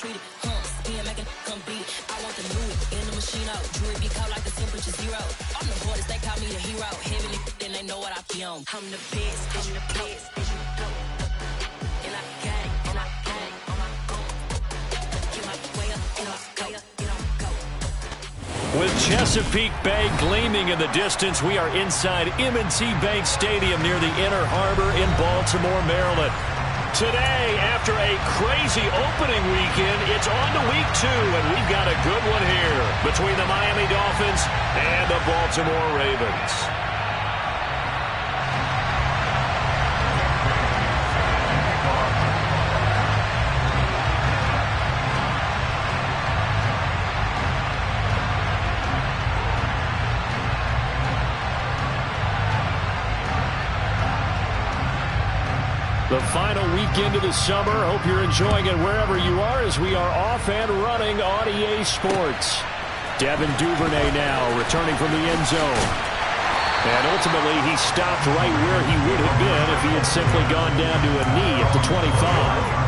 treat it. Spin, make it come beat it. I want the new in the machine out. Jewelry get caught like the temperature 0. I'm the hardest, they call me the hero. Heavily, then they know what I be on. I'm the best, I'm the best, as you go. And I got it, and I got it on my own. Get my way up, and I go up, get on go. With Chesapeake Bay gleaming in the distance, we are inside M&T Bank Stadium near the Inner Harbor in Baltimore, Maryland. Today, after a crazy opening weekend, it's on to week 2, and we've got a good one here between the Miami Dolphins and the Baltimore Ravens. The final weekend of the summer. Hope you're enjoying it wherever you are as we are off and running on EA Sports. Devin Duvernay now returning from the end zone. And ultimately he stopped right where he would have been if he had simply gone down to a knee at the 25.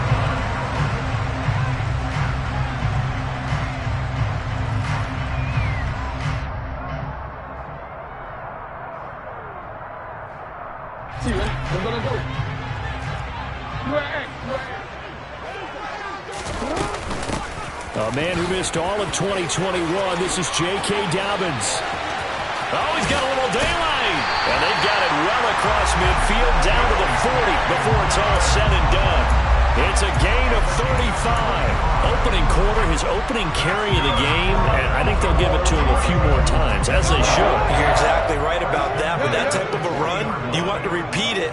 A man who missed all of 2021, this is J.K. Dobbins. Oh, he's got a little daylight. And they've got it well across midfield down to the 40 before it's all said and done. It's a gain of 35. Opening quarter, his opening carry of the game, and I think they'll give it to him a few more times, as they should. You're exactly right about that. With that type of a run, you want to repeat it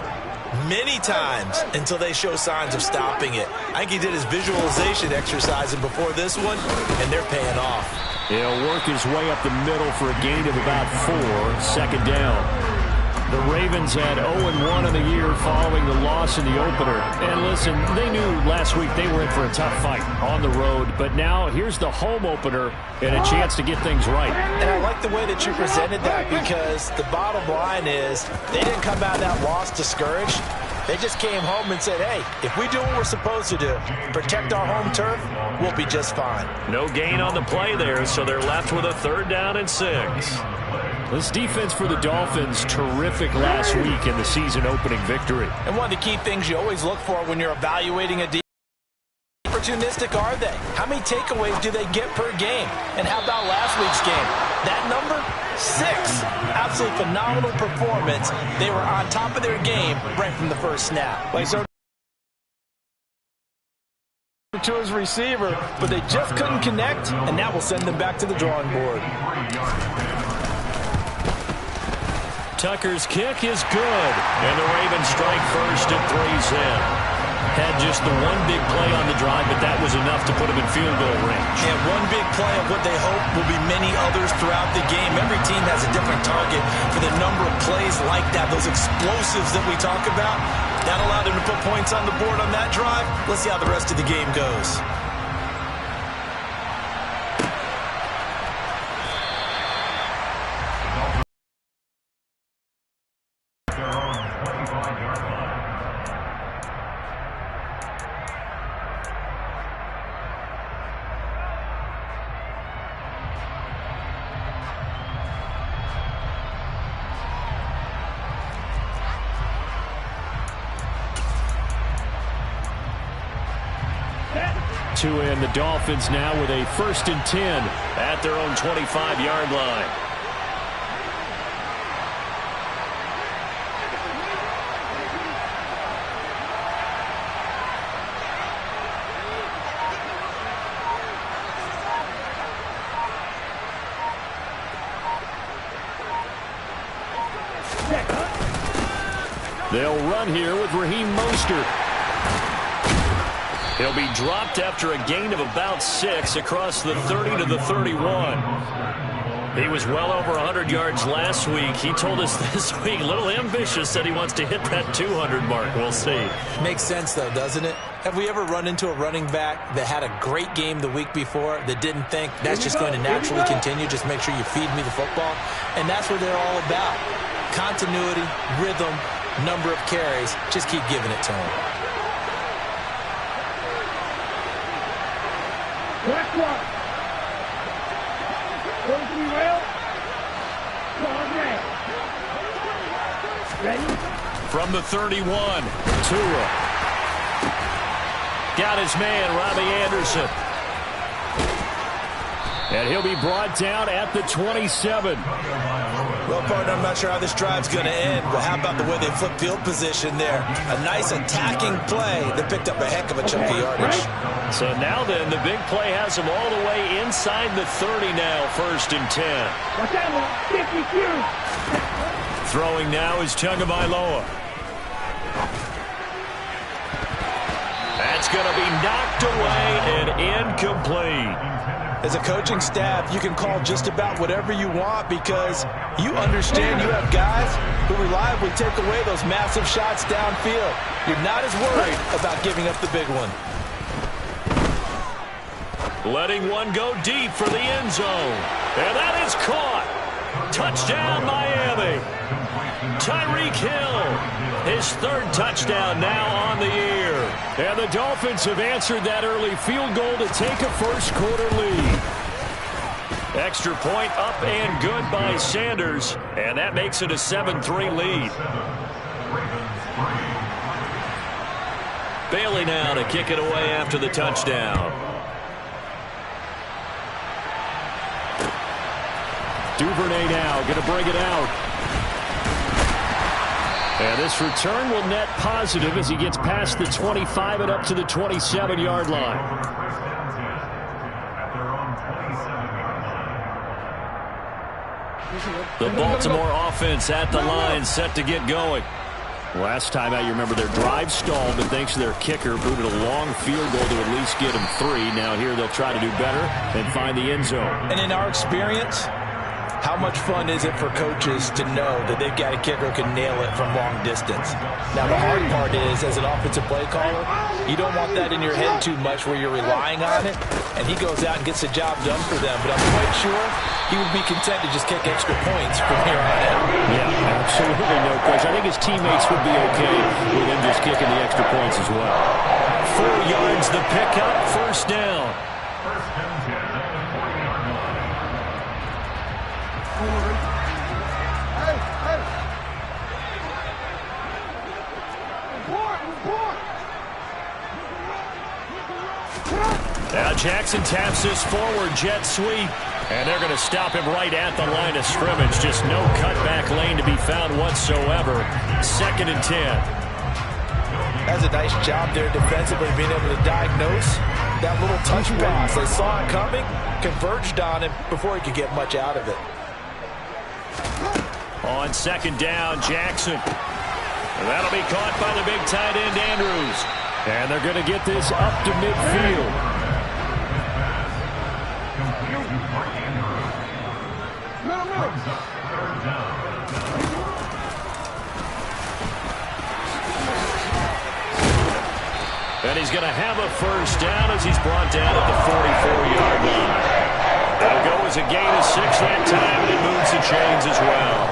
many times until they show signs of stopping it. I think he did his visualization exercising before this one, and they're paying off. He'll work his way up the middle for a gain of about 4, second down. The Ravens had 0-1 in the year following the loss in the opener. And listen, they knew last week they were in for a tough fight on the road. But now here's the home opener and a chance to get things right. And I like the way that you presented that, because the bottom line is they didn't come out of that loss discouraged. They just came home and said, hey, if we do what we're supposed to do, protect our home turf, we'll be just fine. No gain on the play there, so they're left with a 3rd down and 6. This defense for the Dolphins, terrific last week in the season-opening victory. And one of the key things you always look for when you're evaluating a defense, how opportunistic are they? How many takeaways do they get per game? And how about last week's game? That number? 6. Absolutely phenomenal performance. They were on top of their game right from the first snap. To his receiver, but they just couldn't connect, and that will send them back to the drawing board. Tucker's kick is good, and the Ravens strike first at 3's in. Had just the one big play on the drive, but that was enough to put him in field goal range. And one big play of what they hope will be many others throughout the game. Every team has a different target for the number of plays like that, those explosives that we talk about. That allowed him to put points on the board on that drive. Let's see how the rest of the game goes. Two in, the Dolphins now with a 1st and 10 at their own 25-yard line. They'll run here with Raheem Mostert. He'll be dropped after a gain of about 6 across the 30 to the 31. He was well over 100 yards last week. He told us this week, a little ambitious, that he wants to hit that 200 mark. We'll see. Makes sense, though, doesn't it? Have we ever run into a running back that had a great game the week before that didn't think that's just going to naturally continue? Just make sure you feed me the football. And that's what they're all about. Continuity, rhythm, number of carries. Just keep giving it to him. Left one. Going to be well. Ready? From the 31, Tua. Got his man, Robbie Anderson. And he'll be brought down at the 27. Well, partner, I'm not sure how this drive's going to end, but how about the way they flip field position there? A nice attacking play that picked up a heck of a chunk of yardage. So now then, the big play has them all the way inside the 30 now, 1st and 10. Watch out, 52. Throwing now is Tagovailoa. That's going to be knocked away and incomplete. As a coaching staff, you can call just about whatever you want because you understand you have guys who reliably take away those massive shots downfield. You're not as worried about giving up the big one. Letting one go deep for the end zone. And that is caught. Touchdown, Miami. Tyreek Hill, his 3rd touchdown now on the year. And the Dolphins have answered that early field goal to take a first-quarter lead. Extra point up and good by Sanders, and that makes it a 7-3 lead. Bailey now to kick it away after the touchdown. Duvernay now going to bring it out. And this return will net positive as he gets past the 25 and up to the 27-yard line. The Baltimore offense at the line, set to get going. Last time out, you remember their drive stalled, but thanks to their kicker, booted a long field goal to at least get them 3. Now here they'll try to do better and find the end zone. And in our experience, how much fun is it for coaches to know that they've got a kicker who can nail it from long distance? Now, the hard part is, as an offensive play caller, you don't want that in your head too much where you're relying on it, and he goes out and gets the job done for them. But I'm quite sure he would be content to just kick extra points from here on out. Yeah, absolutely no question. I think his teammates would be okay with him just kicking the extra points as well. 4 yards the pickup, 1st down. Now Jackson taps this forward jet sweep, and they're going to stop him right at the line of scrimmage. Just no cutback lane to be found whatsoever. 2nd and 10. That's a nice job there defensively, being able to diagnose that little touch pass. They saw it coming, converged on him before he could get much out of it. On 2nd down, Jackson. And that'll be caught by the big tight end, Andrews. And they're going to get this up to midfield. And he's going to have a 1st down as he's brought down at the 44-yard line. That'll go as a gain of 6 that time, and it moves the chains as well.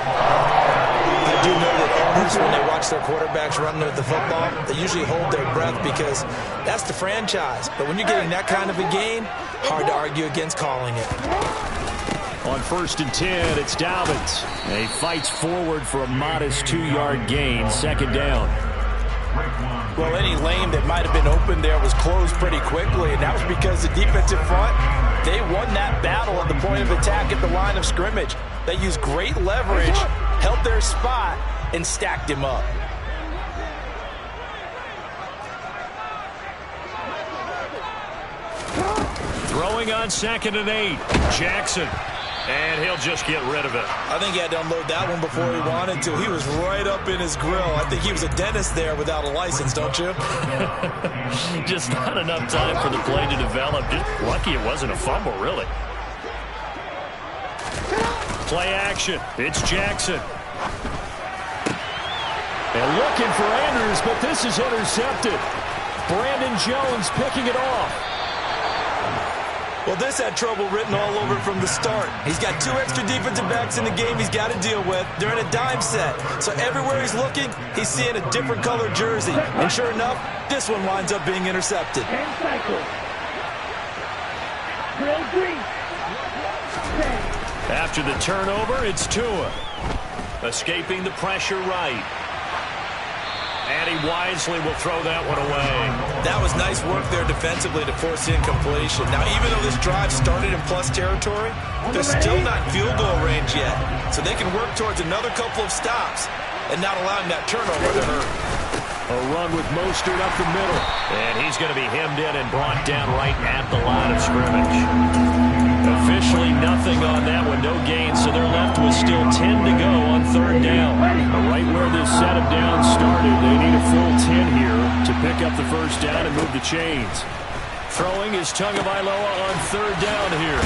I do know that owners, when they watch their quarterbacks run with the football, they usually hold their breath because that's the franchise. But when you're getting that kind of a gain, hard to argue against calling it. On 1st and 10, it's Dobbins. And he fights forward for a modest 2-yard gain, 2nd down. Well, any lane that might have been open there was closed pretty quickly, and that was because the defensive front, they won that battle at the point of attack at the line of scrimmage. They used great leverage, held their spot, and stacked him up. Throwing on 2nd and 8, Jackson. And he'll just get rid of it. I think he had to unload that one before he wanted to. He was right up in his grill. I think he was a dentist there without a license, don't you? Just not enough time for the play to develop. Just lucky it wasn't a fumble, really. Play action. It's Jackson. And looking for Andrews, but this is intercepted. Brandon Jones picking it off. Well, this had trouble written all over it from the start. He's got 2 extra defensive backs in the game he's got to deal with. They're in a dime set. So everywhere he's looking, he's seeing a different color jersey. And sure enough, this one winds up being intercepted. Drill 3. After the turnover, it's Tua. Escaping the pressure right. And he wisely will throw that one away. That was nice work there defensively to force incompletion. Now, even though this drive started in plus territory, they're still not in field goal range yet. So they can work towards another couple of stops and not allowing that turnover to hurt. A run with Mostert up the middle. And he's going to be hemmed in and brought down right at the line of scrimmage. Officially nothing on that one, no gain, so they're left with still 10 to go on third down. Right where this setup down started, they need a full 10 here to pick up the first down and move the chains. Throwing is Tagovailoa on third down here.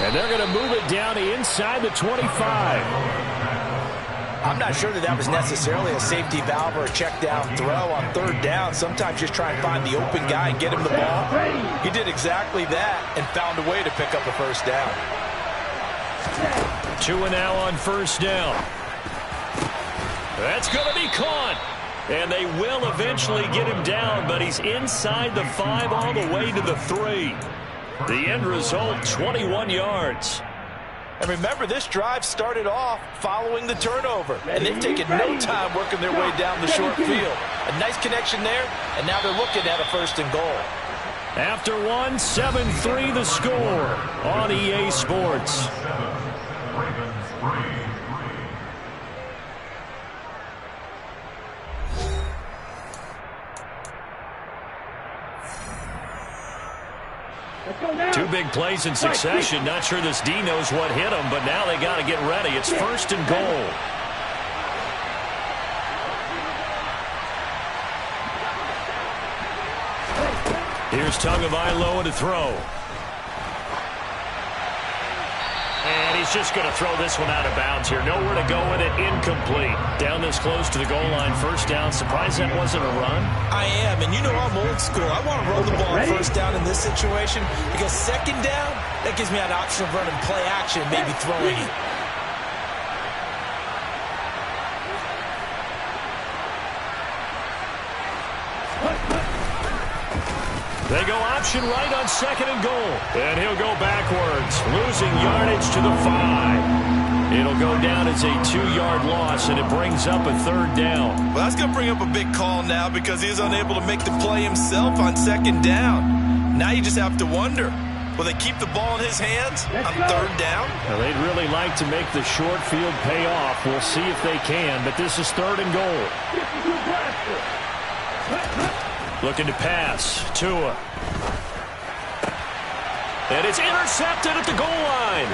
And they're going to move it down inside the 25. I'm not sure that was necessarily a safety valve or a check down throw on third down. Sometimes just try and find the open guy and get him the ball. He did exactly that and found a way to pick up a first down. Tua now on first down. That's going to be caught. And they will eventually get him down, but he's inside the 5 all the way to the 3. The end result, 21 yards. And remember, this drive started off following the turnover. And they've taken no time working their way down the short field. A nice connection there, and now they're looking at a first and goal. After one, 7-3 the score on EA Sports. Two big plays in succession. Not sure this D knows what hit him, but now they got to get ready. It's first and goal. Here's Tagovailoa to throw. And he's just going to throw this one out of bounds here. Nowhere to go with it. Incomplete. Down this close to the goal line. First down. Surprised that wasn't a run? I am. And you know I'm old school. I want to roll the ball first down in this situation because second down, that gives me an option of running play action, maybe throwing it. They go option right on second and goal. And he'll go backwards, losing yardage to the 5. It'll go down as a 2-yard loss, and it brings up a third down. Well, that's going to bring up a big call now because he is unable to make the play himself on second down. Now you just have to wonder, will they keep the ball in his hands on third down? Well, they'd really like to make the short field pay off. We'll see if they can, but this is third and goal. Looking to pass. Tua. And it's intercepted at the goal line.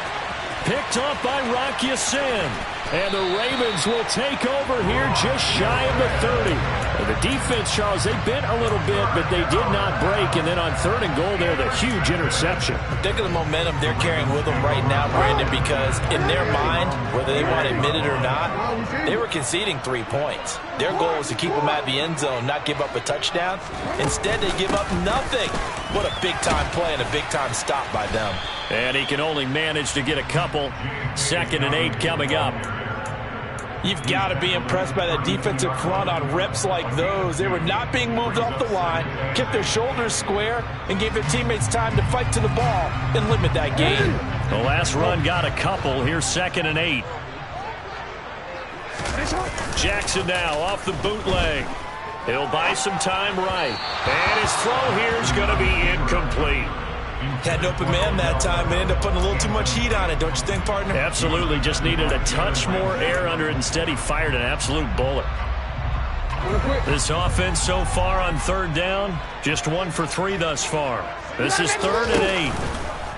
Picked up by Rock Ya-Sin. And the Ravens will take over here just shy of the 30. And the defense, Charles, they bent a little bit, but they did not break. And then on third and goal there, the huge interception. Think of the momentum they're carrying with them right now, Brandon, because in their mind, whether they want to admit it or not, they were conceding 3 points. Their goal is to keep them out of the end zone, not give up a touchdown. Instead, they give up nothing. What a big-time play and a big-time stop by them. And he can only manage to get a couple. 2nd and 8 coming up. You've got to be impressed by that defensive front on reps like those. They were not being moved off the line, kept their shoulders square, and gave their teammates time to fight to the ball and limit that gain. The last run got a couple. Here's 2nd and 8. Jackson now off the bootleg. He'll buy some time right. And his throw here is going to be incomplete. Had an open man that time and ended up putting a little too much heat on it, don't you think, partner? Absolutely. Just needed a touch more air under it. Instead, he fired an absolute bullet. This offense so far on third down, just 1 for 3 thus far. This is 3rd and 8.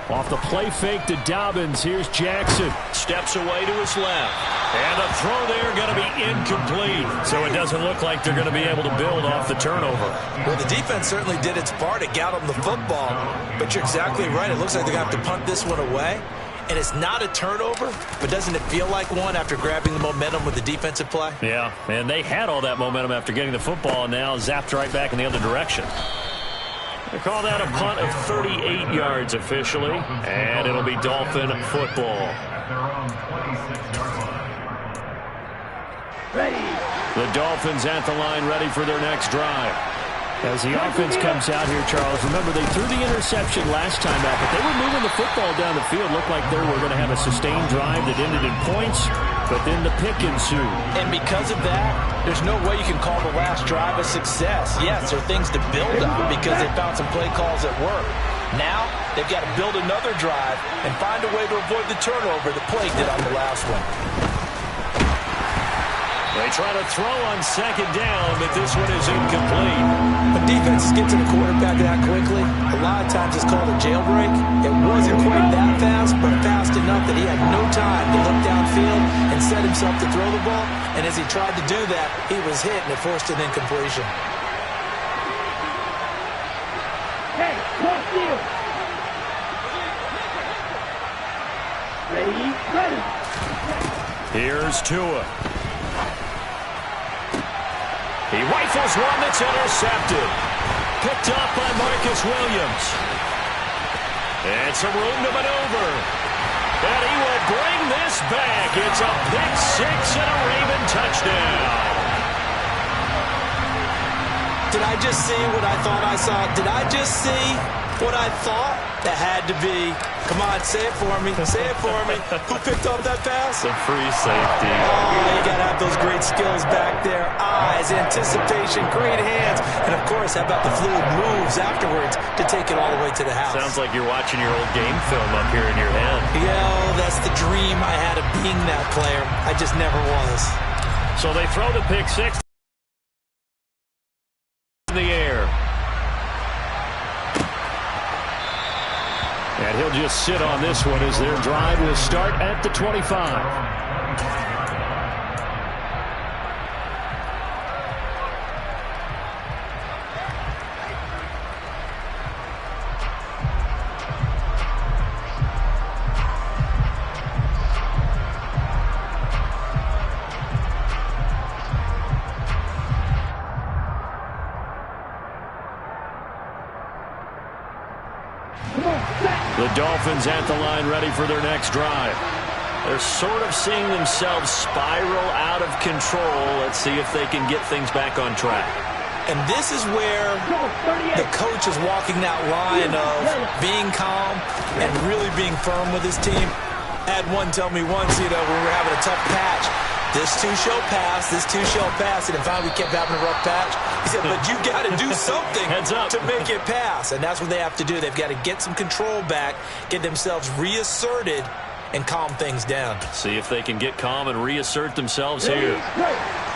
Off the play fake to Dobbins. Here's Jackson. Steps away to his left. And a throw there going to be incomplete. So it doesn't look like they're going to be able to build off the turnover. Well, the defense certainly did its part to get them the football. But you're exactly right. It looks like they're going to have to punt this one away. And it's not a turnover, but doesn't it feel like one after grabbing the momentum with the defensive play? Yeah, and they had all that momentum after getting the football and now zapped right back in the other direction. They call that a punt of 38 yards officially, and it'll be Dolphin football. The Dolphins at the line ready for their next drive. As the offense comes out here, Charles, remember they threw the interception last time out, but they were moving the football down the field. Looked like they were going to have a sustained drive that ended in points, but then the pick ensued. And because of that, there's no way you can call the last drive a success. Yes, there are things to build on because they found some play calls that work. Now, they've got to build another drive and find a way to avoid the turnover that plagued it on the last one. They try to throw on second down, but this one is incomplete. When defenses get to the quarterback that quickly, a lot of times it's called a jailbreak. It wasn't quite that fast, but fast enough that he had no time to look downfield and set himself to throw the ball. And as he tried to do that, he was hit and it forced an incompletion. Hey, cross field. Ready, ready. Here's Tua. He rifles one that's intercepted. Picked up by Marcus Williams. And some room to maneuver. And he will bring this back. It's a pick six and a Raven touchdown. Did I just see what I thought I saw? Did I just see what I thought? That had to be. Come on, say it for me. Say it for me. Who picked up that pass? The free safety. Oh, you got to have those great skills back there. Eyes, anticipation, great hands. And, of course, how about the fluid moves afterwards to take it all the way to the house? Sounds like you're watching your old game film up here in your head. Yeah, that's the dream I had of being that player. I just never was. So they throw the pick six in the air. And he'll just sit on this one as their drive will start at the 25. The Dolphins at the line ready for their next drive. They're sort of seeing themselves spiral out of control. Let's see if they can get things back on track. And this is where the coach is walking that line of being calm and really being firm with his team. I had one tell me once, when we were having a tough patch, this too shall pass, this too shall pass. And finally we kept having a rough patch. He said, but you got to do something to make it pass. And that's what they have to do. They've got to get some control back, get themselves reasserted, and calm things down. See if they can get calm and reassert themselves here.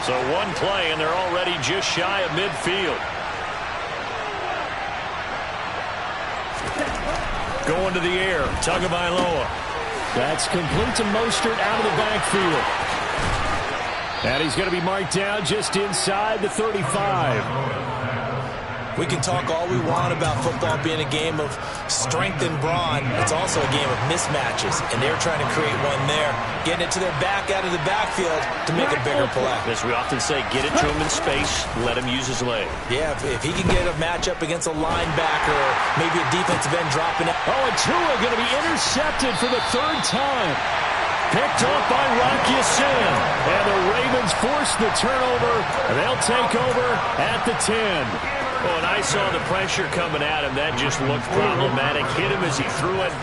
So one play, and they're already just shy of midfield. Going to the air, Tagovailoa. That's complete to Mostert out of the backfield. And he's going to be marked down just inside the 35. We can talk all we want about football being a game of strength and brawn. It's also a game of mismatches, and they're trying to create one there, getting it to their back out of the backfield to make a bigger play. As we often say, get it to him in space, let him use his leg. Yeah, if he can get a matchup against a linebacker or maybe a defensive end dropping it. Oh, and Tua going to be intercepted for the third time. Picked up by Rock Ya-Sin. And the Ravens force the turnover. They'll take over at the 10. Well, and I saw the pressure coming at him. That just looked problematic. Hit him as he threw it,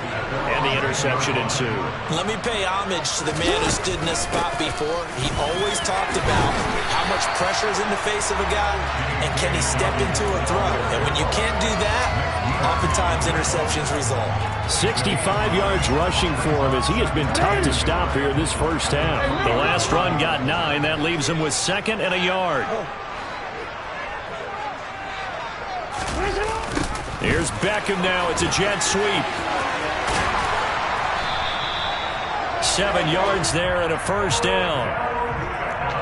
and the interception ensued. Let me pay homage to the man who stood in this spot before. He always talked about how much pressure is in the face of a guy, and can he step into a throw. And when you can't do that, oftentimes interceptions result. 65 yards rushing for him as he has been tough to stop here this first half. The last run got 9. That leaves him with 2nd and a yard. Here's Beckham now. It's a jet sweep. 7 yards there and a first down.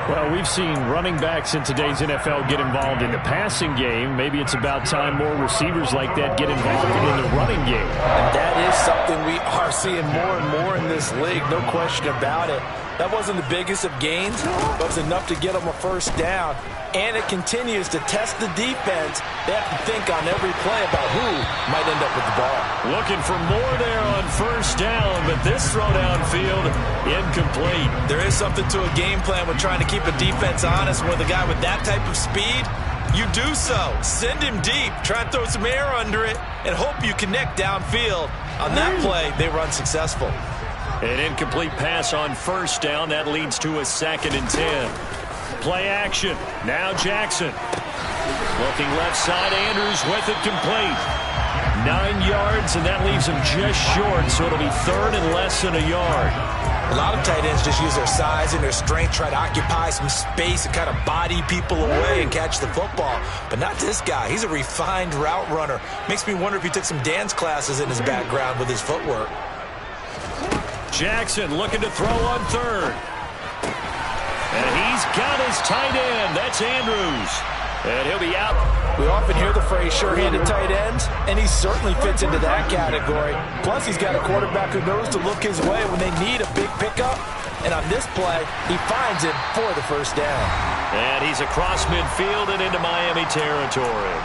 Well, we've seen running backs in today's NFL get involved in the passing game. Maybe it's about time more receivers like that get involved in the running game. And that is something we are seeing more and more in this league, no question about it. That wasn't the biggest of gains, but it was enough to get them a first down. And it continues to test the defense. They have to think on every play about who might end up with the ball. Looking for more there on first down, but this throw downfield incomplete. There is something to a game plan with trying to keep a defense honest. With a guy with that type of speed, You do so. Send him deep. Try and throw some air under it and hope you connect downfield. On that play, they run successful. An incomplete pass on first down. That leads to a 2nd and 10. Play action. Now Jackson. Looking left side. Andrews with it complete. 9 yards, and that leaves him just short, so it'll be 3rd and less than a yard. A lot of tight ends just use their size and their strength, try to occupy some space and kind of body people away and catch the football. But not this guy. He's a refined route runner. Makes me wonder if he took some dance classes in his background with his footwork. Jackson looking to throw on 3rd. And he's got his tight end. That's Andrews. And he'll be out. We often hear the phrase sure-handed tight ends, and he certainly fits into that category. Plus, he's got a quarterback who knows to look his way when they need a big pickup. And on this play, he finds it for the first down. And he's across midfield and into Miami territory.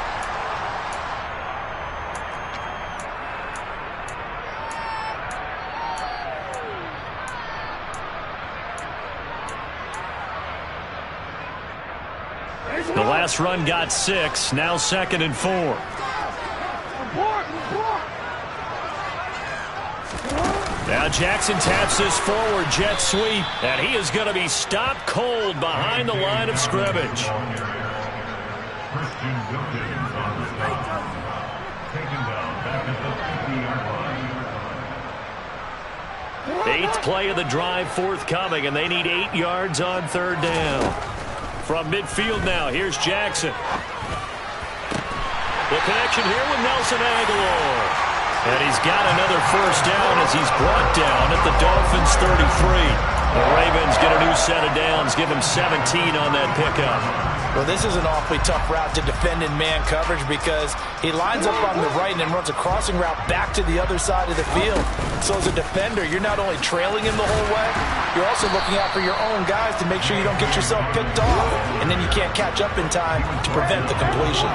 The last run got 6. Now 2nd and 4. Now Jackson taps this forward jet sweep, and he is going to be stopped cold behind the line of scrimmage. Eighth play of the drive forthcoming, and they need 8 yards on 3rd down. From midfield now, here's Jackson. The connection here with Nelson Aguilar. And he's got another first down as he's brought down at the Dolphins' 33. The Ravens get a new set of downs, give him 17 on that pickup. Well, this is an awfully tough route to defend in man coverage because he lines up on the right and then runs a crossing route back to the other side of the field. So as a defender, you're not only trailing him the whole way, you're also looking out for your own guys to make sure you don't get yourself picked off. And then you can't catch up in time to prevent the completion.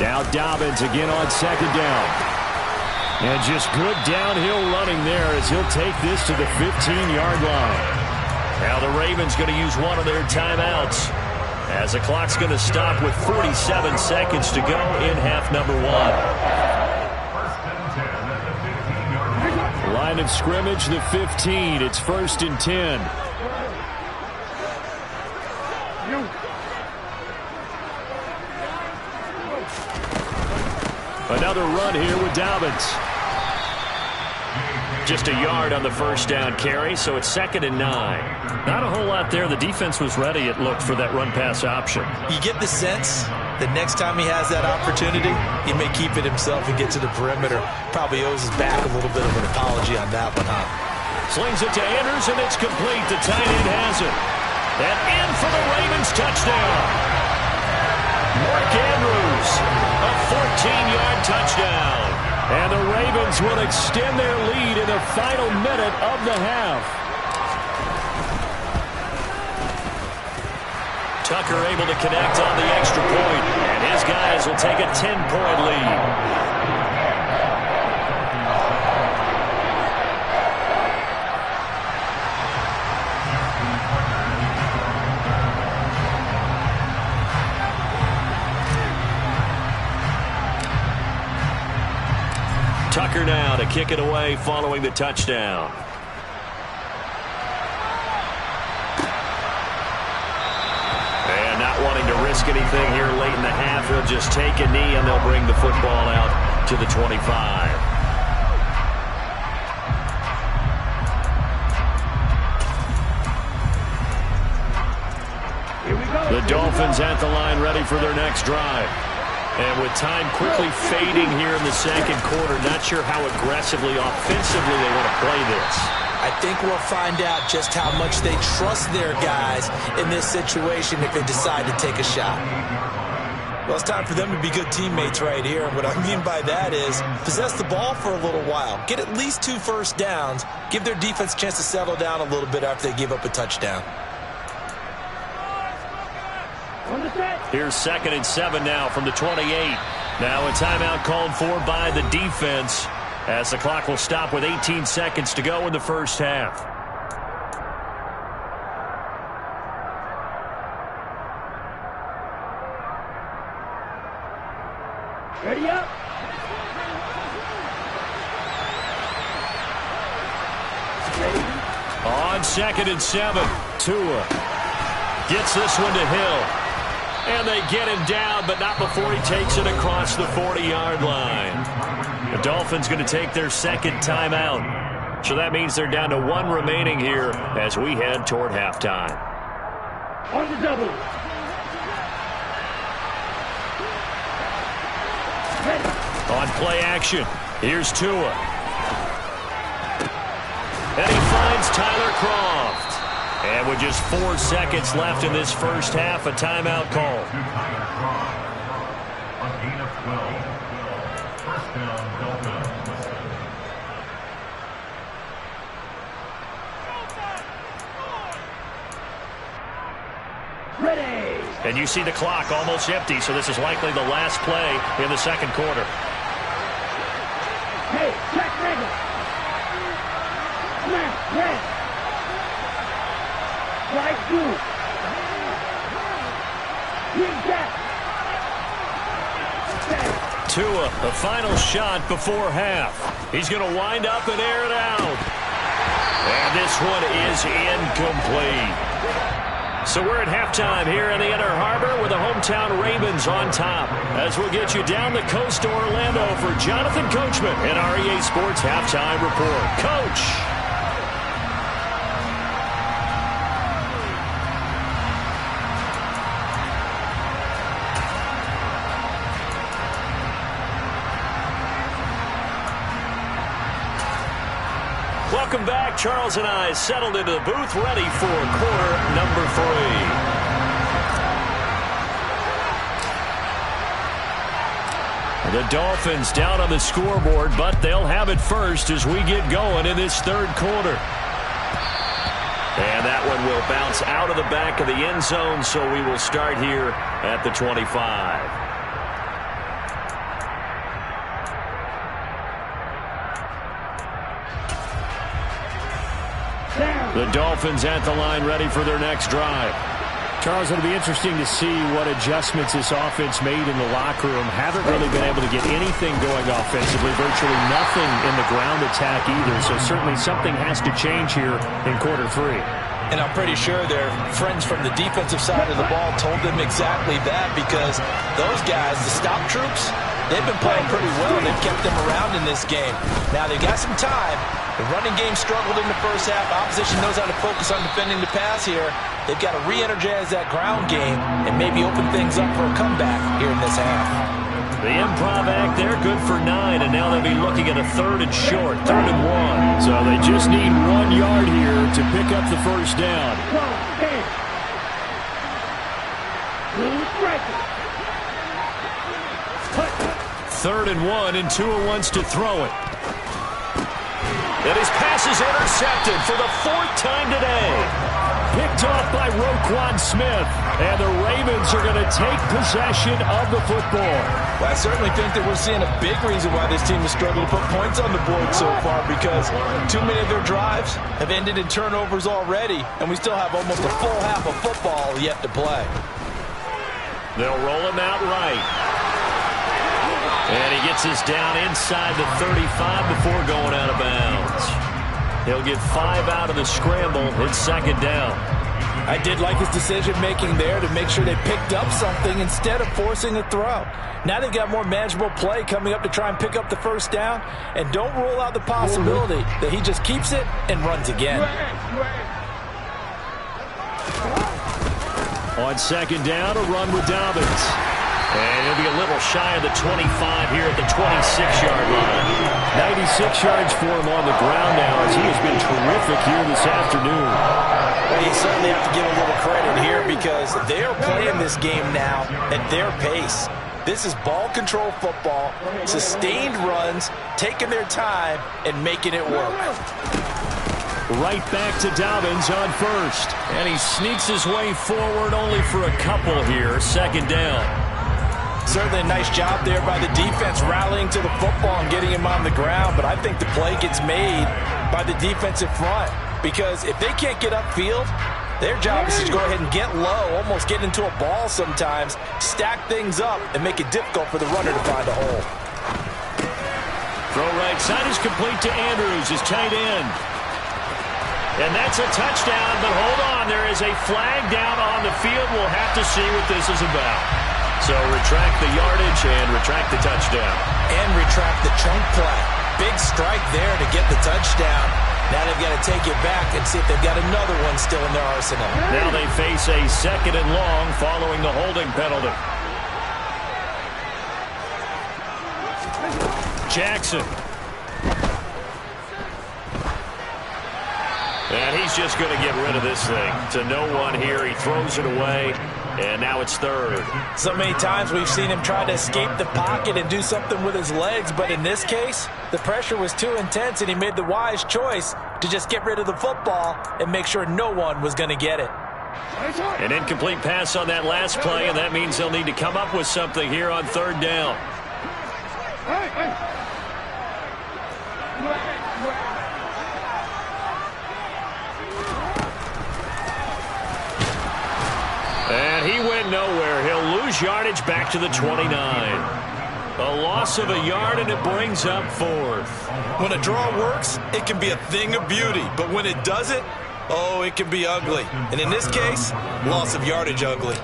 Now Dobbins again on 2nd down. And just good downhill running there as he'll take this to the 15-yard line. Now the Ravens going to use one of their timeouts as the clock's going to stop with 47 seconds to go in half number 1. Line of scrimmage, the 15. It's 1st and 10. Another run here with Dobbins. Just a yard on the first down carry, so it's 2nd and 9. Not a whole lot there. The defense was ready, it looked, for that run-pass option. You get the sense that next time he has that opportunity, he may keep it himself and get to the perimeter. Probably owes his back a little bit of an apology on that one, huh? Slings it to Andrews, and it's complete. The tight end has it. And in for the Ravens touchdown. Mark Andrews, a 14-yard touchdown. And the Ravens will extend their lead in the final minute of the half. Tucker able to connect on the extra point, and his guys will take a 10-point lead. Tucker now to kick it away following the touchdown. And not wanting to risk anything here late in the half, he'll just take a knee and they'll bring the football out to the 25. The Dolphins at the line ready for their next drive. And with time quickly fading here in the second quarter, not sure how aggressively, offensively they want to play this. I think we'll find out just how much they trust their guys in this situation if they decide to take a shot. Well, it's time for them to be good teammates right here. And what I mean by that is possess the ball for a little while. Get at least 2 first downs. Give their defense a chance to settle down a little bit after they give up a touchdown. Here's 2nd and 7 now from the 28. Now a timeout called for by the defense. as the clock will stop with 18 seconds to go in the first half. Ready up. On 2nd and 7, Tua gets this one to Hill. And they get him down, but not before he takes it across the 40-yard line. The Dolphins going to take their second timeout. So that means they're down to 1 remaining here as we head toward halftime. On the double. On play action, here's Tua. And he finds Tyler Kroft. And with just 4 seconds left in this first half, a timeout call. Ready. And you see the clock almost empty, so this is likely the last play in the second quarter. Hey, check regular. Snap, red. Right through. Green back. Tua, the final shot before half. He's going to wind up and air it out. And this one is incomplete. So we're at halftime here in the Inner Harbor with the hometown Ravens on top. As we'll get you down the coast to Orlando for Jonathan Coachman and our EA Sports Halftime Report. Coach! Welcome back. Charles and I settled into the booth ready for quarter number 3. The Dolphins down on the scoreboard, but they'll have it first as we get going in this third quarter. And that one will bounce out of the back of the end zone, so we will start here at the 25. The Dolphins at the line ready for their next drive. Charles, it'll be interesting to see what adjustments this offense made in the locker room. Haven't really been able to get anything going offensively, virtually nothing in the ground attack either. So certainly something has to change here in quarter 3. And I'm pretty sure their friends from the defensive side of the ball told them exactly that, because those guys, the stop troops, they've been playing pretty well. They've kept them around in this game. Now they've got some time. The running game struggled in the first half. Opposition knows how to focus on defending the pass here. They've got to re-energize that ground game and maybe open things up for a comeback here in this half. The improv act, they're good for 9, and now they'll be looking at a 3rd and short, 3rd and 1. So they just need 1 yard here to pick up the first down. 3rd and 1, and Tua wants to throw it. And his pass is intercepted for the 4th time today. Picked off by Roquan Smith. And the Ravens are going to take possession of the football. Well, I certainly think that we're seeing a big reason why this team has struggled to put points on the board so far, because too many of their drives have ended in turnovers already, and we still have almost a full half of football yet to play. They'll roll him out right. And he gets us down inside the 35 before going out of bounds. He'll get 5 out of the scramble. It's 2nd down. I did like his decision-making there to make sure they picked up something instead of forcing a throw. Now they've got more manageable play coming up to try and pick up the first down, and don't rule out the possibility that he just keeps it and runs again. On 2nd down, a run with Dobbins. And he'll be a little shy of the 25 here at the 26-yard line. 96 yards for him on the ground now, as he has been terrific here this afternoon. Well, you certainly have to give a little credit here, because they are playing this game now at their pace. This is ball control football, sustained runs, taking their time, and making it work. Right back to Dobbins on 1st. And he sneaks his way forward only for a couple here. 2nd down. Certainly a nice job there by the defense rallying to the football and getting him on the ground, but I think the play gets made by the defensive front because if they can't get upfield, their job is to go ahead and get low, almost get into a ball sometimes, stack things up, and make it difficult for the runner to find a hole. Throw right side is complete to Andrews, his tight end. And that's a touchdown, but hold on, there is a flag down on the field. We'll have to see what this is about. So retract the yardage and retract the touchdown. And retract the chunk play. Big strike there to get the touchdown. Now they've got to take it back and see if they've got another one still in their arsenal. Now they face a 2nd and long following the holding penalty. Jackson. And he's just going to get rid of this thing. To no one here. He throws it away. And now it's 3rd. So many times we've seen him try to escape the pocket and do something with his legs, but in this case, the pressure was too intense and he made the wise choice to just get rid of the football and make sure no one was going to get it. An incomplete pass on that last play, and that means they'll need to come up with something here on 3rd down. And he went nowhere. He'll lose yardage back to the 29. A loss of a yard, and it brings up 4th. When a draw works, it can be a thing of beauty. But when it doesn't, oh, it can be ugly. And in this case, loss of yardage ugly.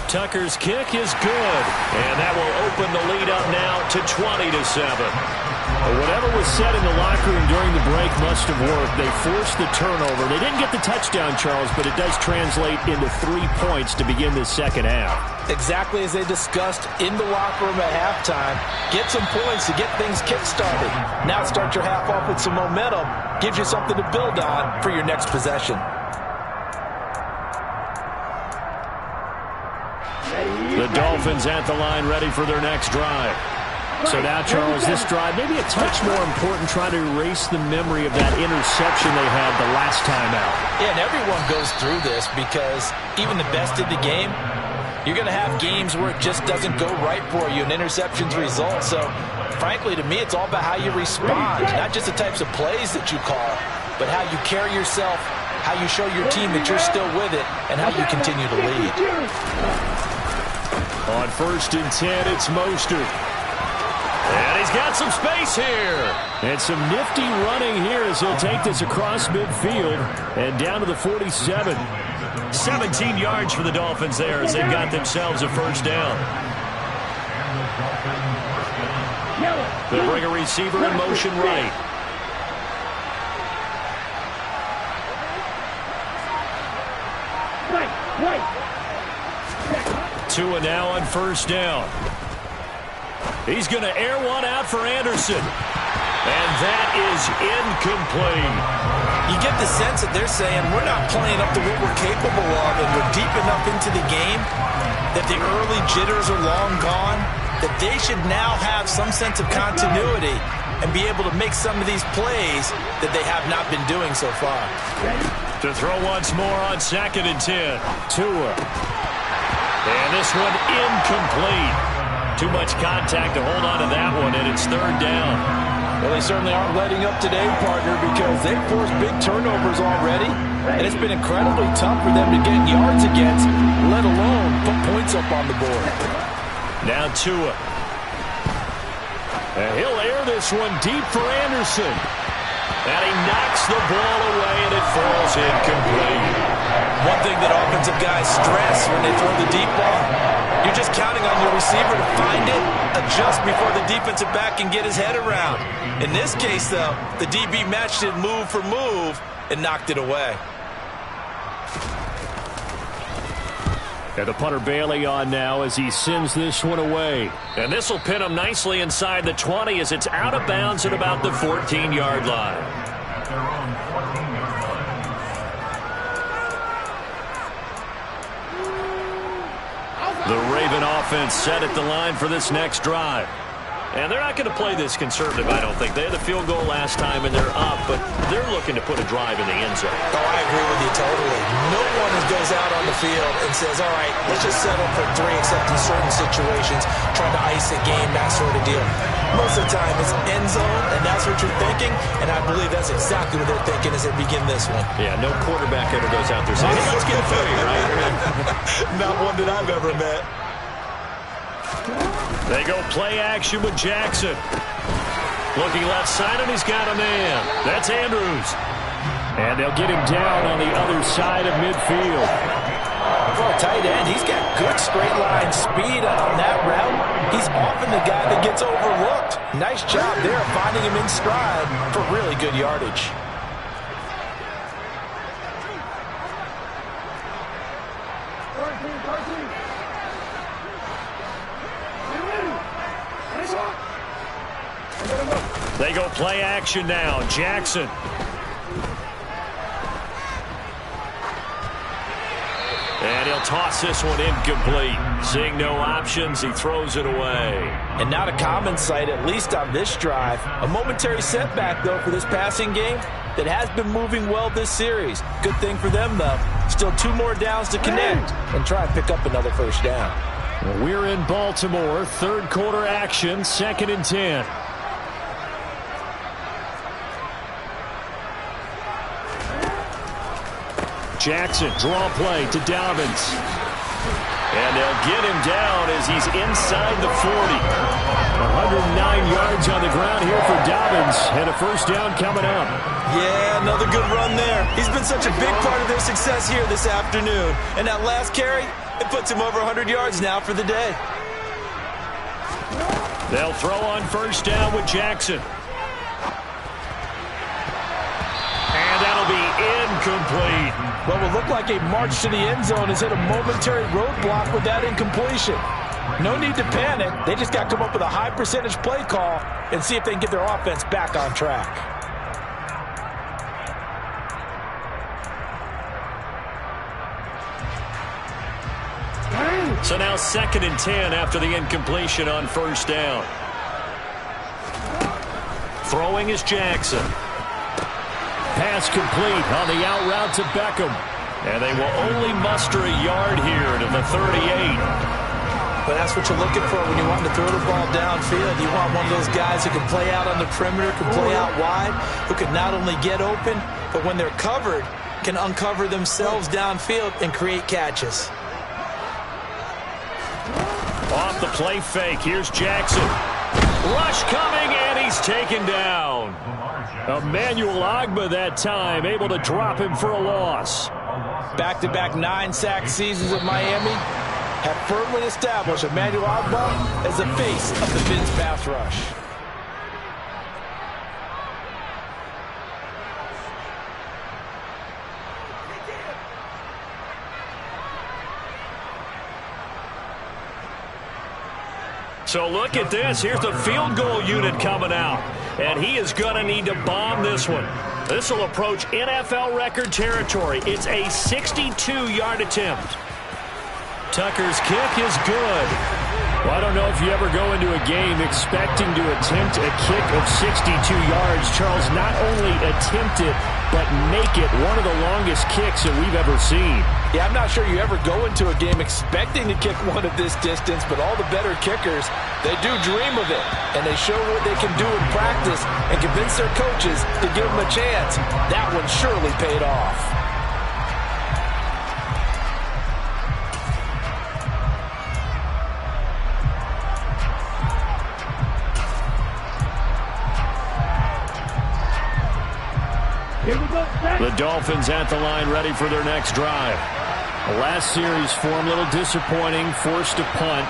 Tucker's kick is good. And that will open the lead up now to 20-7. Whatever was said in the locker room during the break must have worked. They forced the turnover. They didn't get the touchdown, Charles, but it does translate into 3 points to begin the second half. Exactly as they discussed in the locker room at halftime. Get some points to get things kick-started. Now start your half off with some momentum. Gives you something to build on for your next possession. The Dolphins at the line ready for their next drive. So now, Charles, this drive maybe a touch more important, trying to erase the memory of that interception they had the last time out. Yeah, and everyone goes through this because even the best in the game, you're going to have games where it just doesn't go right for you and interceptions result. So, frankly, to me, it's all about how you respond, not just the types of plays that you call, but how you carry yourself, how you show your team that you're still with it, and how you continue to lead. On 1st and 10, it's Mostert. And he's got some space here. And some nifty running here as he'll take this across midfield and down to the 47. 17 yards for the Dolphins there as they've got themselves a 1st down. They'll bring a receiver in motion right. Tua now on 1st down. He's going to air one out for Anderson. And that is incomplete. You get the sense that they're saying we're not playing up to what we're capable of, and we're deep enough into the game that the early jitters are long gone, that they should now have some sense of continuity and be able to make some of these plays that they have not been doing so far. To throw once more on 2nd and 10. Tua. And this one incomplete. Too much contact to hold on to that one, and it's 3rd down. Well, they certainly aren't letting up today, partner, because they've forced big turnovers already, and it's been incredibly tough for them to get yards against, let alone put points up on the board. Now Tua. And he'll air this one deep for Anderson. And he knocks the ball away, and it falls incomplete. One thing that offensive guys stress when they throw the deep ball, you're just counting on your receiver to find it, adjust before the defensive back can get his head around. In this case, though, the DB matched it move for move and knocked it away. And the punter Bailey on now as he sends this one away. And this will pin him nicely inside the 20 as it's out of bounds at about the 14-yard line. The Raven offense set at the line for this next drive. And they're not going to play this conservative, I don't think. They had the field goal last time, and they're up, but they're looking to put a drive in the end zone. Oh, I agree with you totally. No one goes out on the field and says, all right, let's just settle for 3, except in certain situations, trying to ice a game, that sort of deal. Most of the time, it's end zone, and that's what you're thinking, and I believe that's exactly what they're thinking as they begin this one. Yeah, no quarterback ever goes out there saying, hey, let's get 3, right? Not one that I've ever met. They go play action with Jackson. Looking left side, and he's got a man. That's Andrews. And they'll get him down on the other side of midfield. For a tight end, he's got good straight line speed on that route. He's often the guy that gets overlooked. Nice job there finding him in stride for really good yardage. They go play action now. Jackson. And he'll toss this one incomplete. Seeing no options, he throws it away. And not a common sight, at least on this drive. A momentary setback, though, for this passing game that has been moving well this series. Good thing for them, though. Still 2 more downs to connect and try and pick up another first down. Well, we're in Baltimore. Third quarter action, 2nd and 10. Jackson, draw play to Dobbins. And they'll get him down as he's inside the 40. 109 yards on the ground here for Dobbins. And a first down coming up. Yeah, another good run there. He's been such a big part of their success here this afternoon. And that last carry, it puts him over 100 yards now for the day. They'll throw on first down with Jackson. And that'll be incomplete. What will look like a march to the end zone has hit a momentary roadblock with that incompletion. No need to panic. They just got to come up with a high percentage play call and see if they can get their offense back on track. So now 2nd and 10 after the incompletion on first down. Throwing is Jackson. Pass complete on the out route to Beckham. And they will only muster a yard here to the 38. But that's what you're looking for when you want to throw the ball downfield. You want one of those guys who can play out on the perimeter, can play out wide, who can not only get open, but when they're covered, can uncover themselves downfield and create catches. Off the play fake, here's Jackson. Rush coming, and he's taken down. Emmanuel Ogbah that time, able to drop him for a loss. Back-to-back 9-sack seasons at Miami have firmly established Emmanuel Ogbah as the face of the Fins pass rush. So look at this. Here's the field goal unit coming out. And he is going to need to bomb this one. This will approach NFL record territory. It's a 62-yard attempt. Tucker's kick is good. Well, I don't know if you ever go into a game expecting to attempt a kick of 62 yards. Charles, not only attempt it, but make it one of the longest kicks that we've ever seen. Yeah, I'm not sure you ever go into a game expecting to kick one of this distance, but all the better kickers, they do dream of it, and they show what they can do in practice and convince their coaches to give them a chance. That one surely paid off. The Dolphins at the line, ready for their next drive. The last series form, a little disappointing, forced to punt.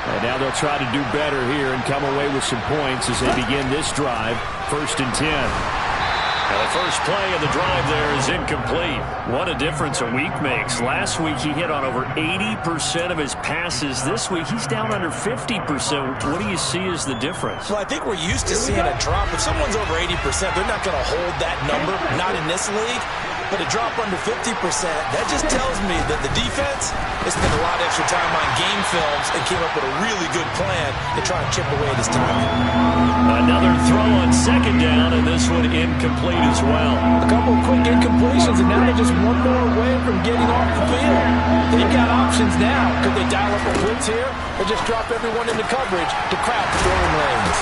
And now they'll try to do better here and come away with some points as they begin this drive, 1st and 10. And the first play of the drive there is incomplete. What a difference a week makes. Last week he hit on over 80% of his passes. This week he's down under 50%. What do you see as the difference? Well, I think we're used to seeing a drop. If someone's over 80%, they're not going to hold that number, not in this league. but a drop under 50%, that just tells me that the defense has spent a lot of extra time on game films and came up with a really good plan to try and chip away at his timing. Another throw on second down, and this one incomplete as well. A couple of quick incompletions, and now they're just one more away from getting off the field. They've got options now. Could they dial up a blitz here or just drop everyone into coverage to crowd the throwing lanes?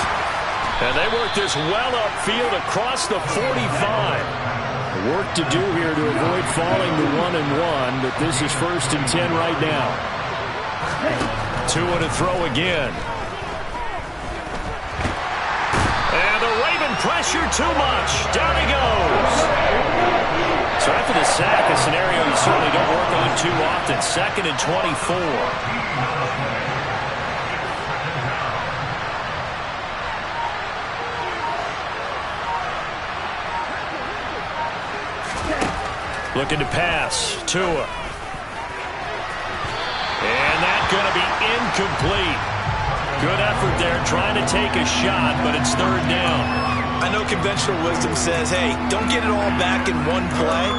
And they work this well upfield across the 45. Work to do here to avoid falling to 1-1, but this is 1st and 10 right now. Tua to throw again. And the Raven pressure too much. Down he goes. So after the sack, a scenario you certainly don't work on too often. 2nd and 24. Looking to pass. Tua. And that's going to be incomplete. Good effort there trying to take a shot, but it's 3rd down. I know conventional wisdom says, hey, don't get it all back in one play.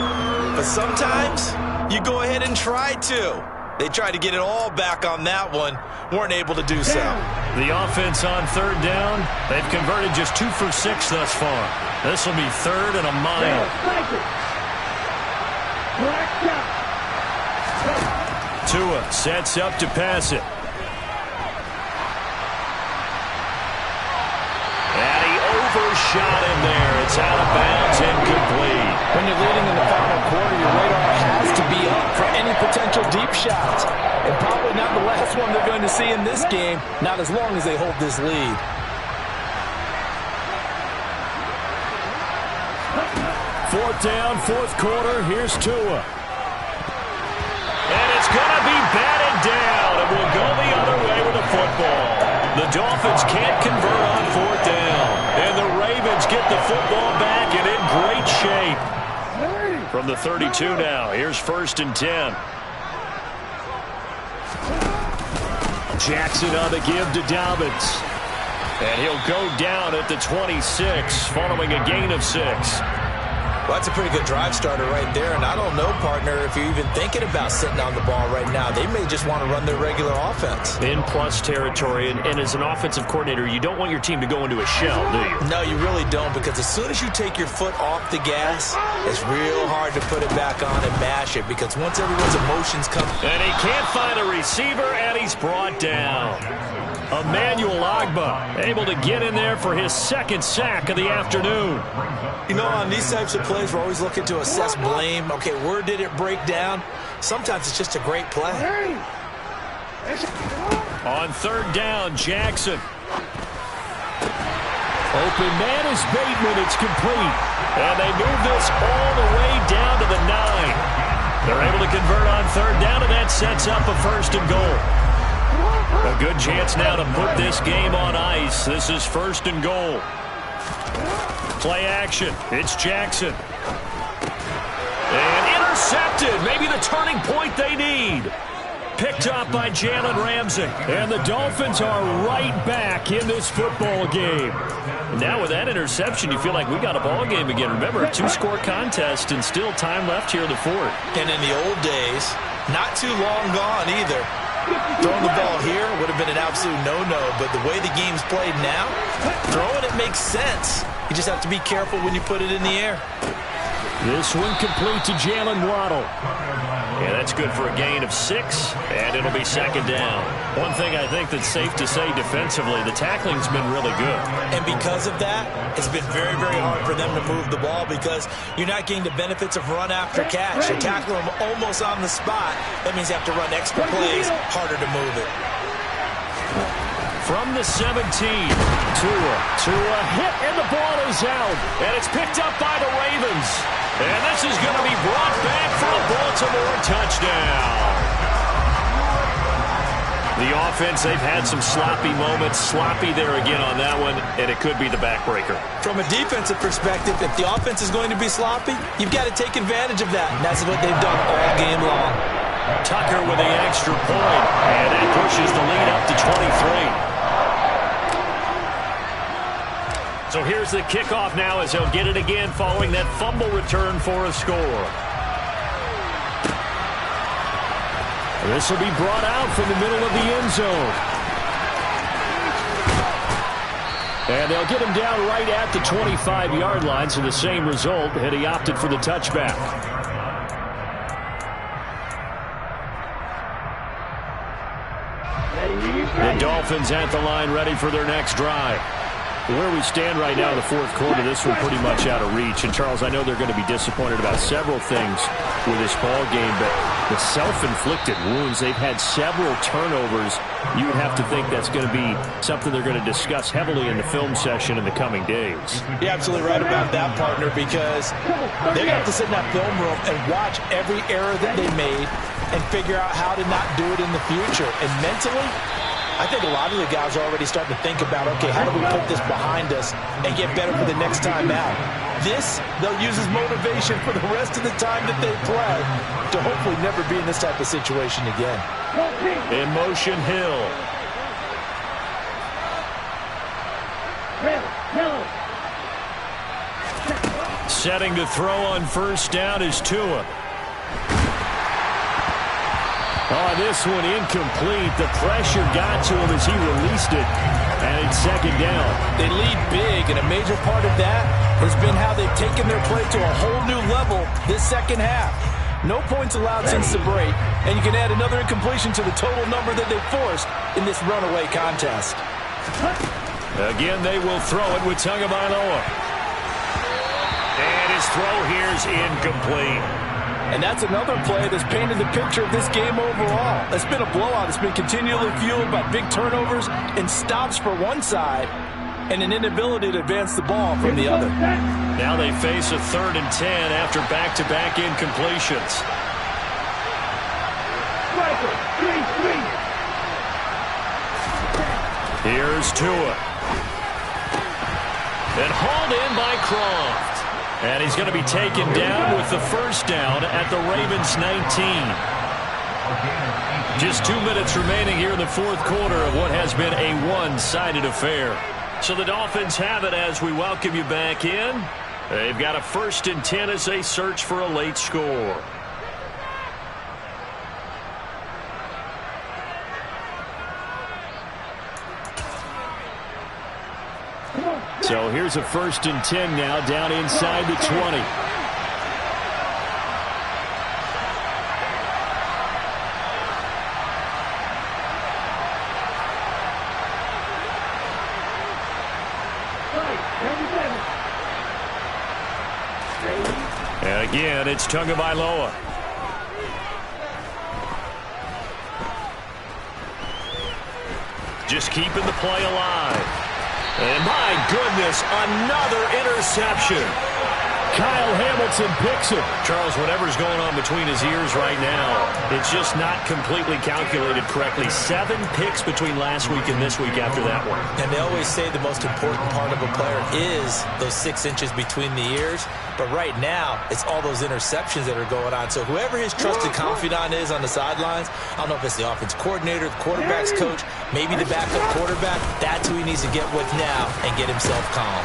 But sometimes you go ahead and try to. They tried to get it all back on that one. Weren't able to do so. The offense on 3rd down. They've converted just 2 for 6 thus far. This will be 3rd and a mile. Tua sets up to pass it. And he overshot him there. It's out of bounds, incomplete. When you're leading in the final quarter, your radar has to be up for any potential deep shots. And probably not the last one they're going to see in this game, not as long as they hold this lead. Fourth down, 4th quarter. Here's Tua. And it's going to be batted down. And we'll go the other way with the football. The Dolphins can't convert on 4th down. And the Ravens get the football back and in great shape. From the 32 now, here's 1st and 10. Jackson on the give to Dobbins. And he'll go down at the 26 following a gain of 6. Well, that's a pretty good drive starter right there. And I don't know, partner, if you're even thinking about sitting on the ball right now. They may just want to run their regular offense. In plus territory. And as an offensive coordinator, you don't want your team to go into a shell, do you? No, you really don't. Because as soon as you take your foot off the gas, it's real hard to put it back on and mash it. Because once everyone's emotions come... And he can't find a receiver, and he's brought down. Emmanuel Ogbah able to get in there for his 2nd sack of the afternoon. You know, on these types of plays, we're always looking to assess blame. Okay, where did it break down? Sometimes it's just a great play. On 3rd down, Jackson. Open man is Bateman. It's complete. And they move this all the way down to the 9. They're able to convert on 3rd down, and that sets up a 1st and goal. A good chance now to put this game on ice. This is 1st and goal. Play action. It's Jackson. And intercepted. Maybe the turning point they need. Picked up by Jalen Ramsey. And the Dolphins are right back in this football game. And now with that interception, you feel like we got a ball game again. Remember, a 2-score contest and still time left here in the 4th. And in the old days, not too long gone either. Throwing the ball here would have been an absolute no-no, but the way the game's played now, throwing it makes sense. You just have to be careful when you put it in the air. This one complete to Jalen Waddle. Yeah, that's good for a gain of 6, and it'll be 2nd down. One thing I think that's safe to say defensively, the tackling's been really good. And because of that, it's been very, very hard for them to move the ball because you're not getting the benefits of run after catch. You tackle them almost on the spot. That means you have to run extra plays, harder to move it. From the 17, Tua hit, and the ball is out. And it's picked up by the Ravens. And this is going to be brought back for a Baltimore touchdown. The offense, they've had some sloppy moments. Sloppy there again on that one, and it could be the backbreaker. From a defensive perspective, if the offense is going to be sloppy, you've got to take advantage of that. And that's what they've done all game long. Tucker with the extra point, and that pushes the lead up to 23. So here's the kickoff now as he'll get it again following that fumble return for a score. This will be brought out from the middle of the end zone. And they'll get him down right at the 25-yard line, so the same result had he opted for the touchback. The Dolphins at the line ready for their next drive. Where we stand right now in the fourth quarter, this one pretty much out of reach. And, Charles, I know they're going to be disappointed about several things with this ball game, but the self-inflicted wounds, they've had several turnovers. You would have to think that's going to be something they're going to discuss heavily in the film session in the coming days. You're absolutely right about that, partner, because they're going to have to sit in that film room and watch every error that they made and figure out how to not do it in the future. And mentally, I think a lot of the guys are already starting to think about, okay, how do we put this behind us and get better for the next time out? This, they'll use as motivation for the rest of the time that they play to hopefully never be in this type of situation again. In motion, Hill. Setting to throw on first down is Tua. Oh, this one incomplete. The pressure got to him as he released it, and it's second down. They lead big, and a major part of that has been how they've taken their play to a whole new level this second half. No points allowed since the break, and you can add another incompletion to the total number that they've forced in this runaway contest. Again, they will throw it with Tagovailoa. And his throw here is incomplete. And that's another play that's painted the picture of this game overall. It's been a blowout. It's been continually fueled by big turnovers and stops for one side and an inability to advance the ball from the other. Now they face a 3rd and 10 after back-to-back incompletions. Here's Tua. And hauled in by Croft. And he's going to be taken down with the first down at the Ravens 19. Just 2 minutes remaining here in the fourth quarter of what has been a one-sided affair. So the Dolphins have it as we welcome you back in. They've got a 1st and 10 as they search for a late score. So here's a 1st and 10 now down inside the 20. And again, it's Tagovailoa. Just keeping the play alive. And my goodness, another interception. Kyle Hamilton picks him. Charles, whatever's going on between his ears right now, it's just not completely calculated correctly. 7 picks between last week and this week after that one. And they always say the most important part of a player is those 6 inches between the ears. But right now, it's all those interceptions that are going on. So whoever his trusted confidant is on the sidelines, I don't know if it's the offense coordinator, the quarterback's coach, maybe the backup quarterback, that's who he needs to get with now and get himself calm.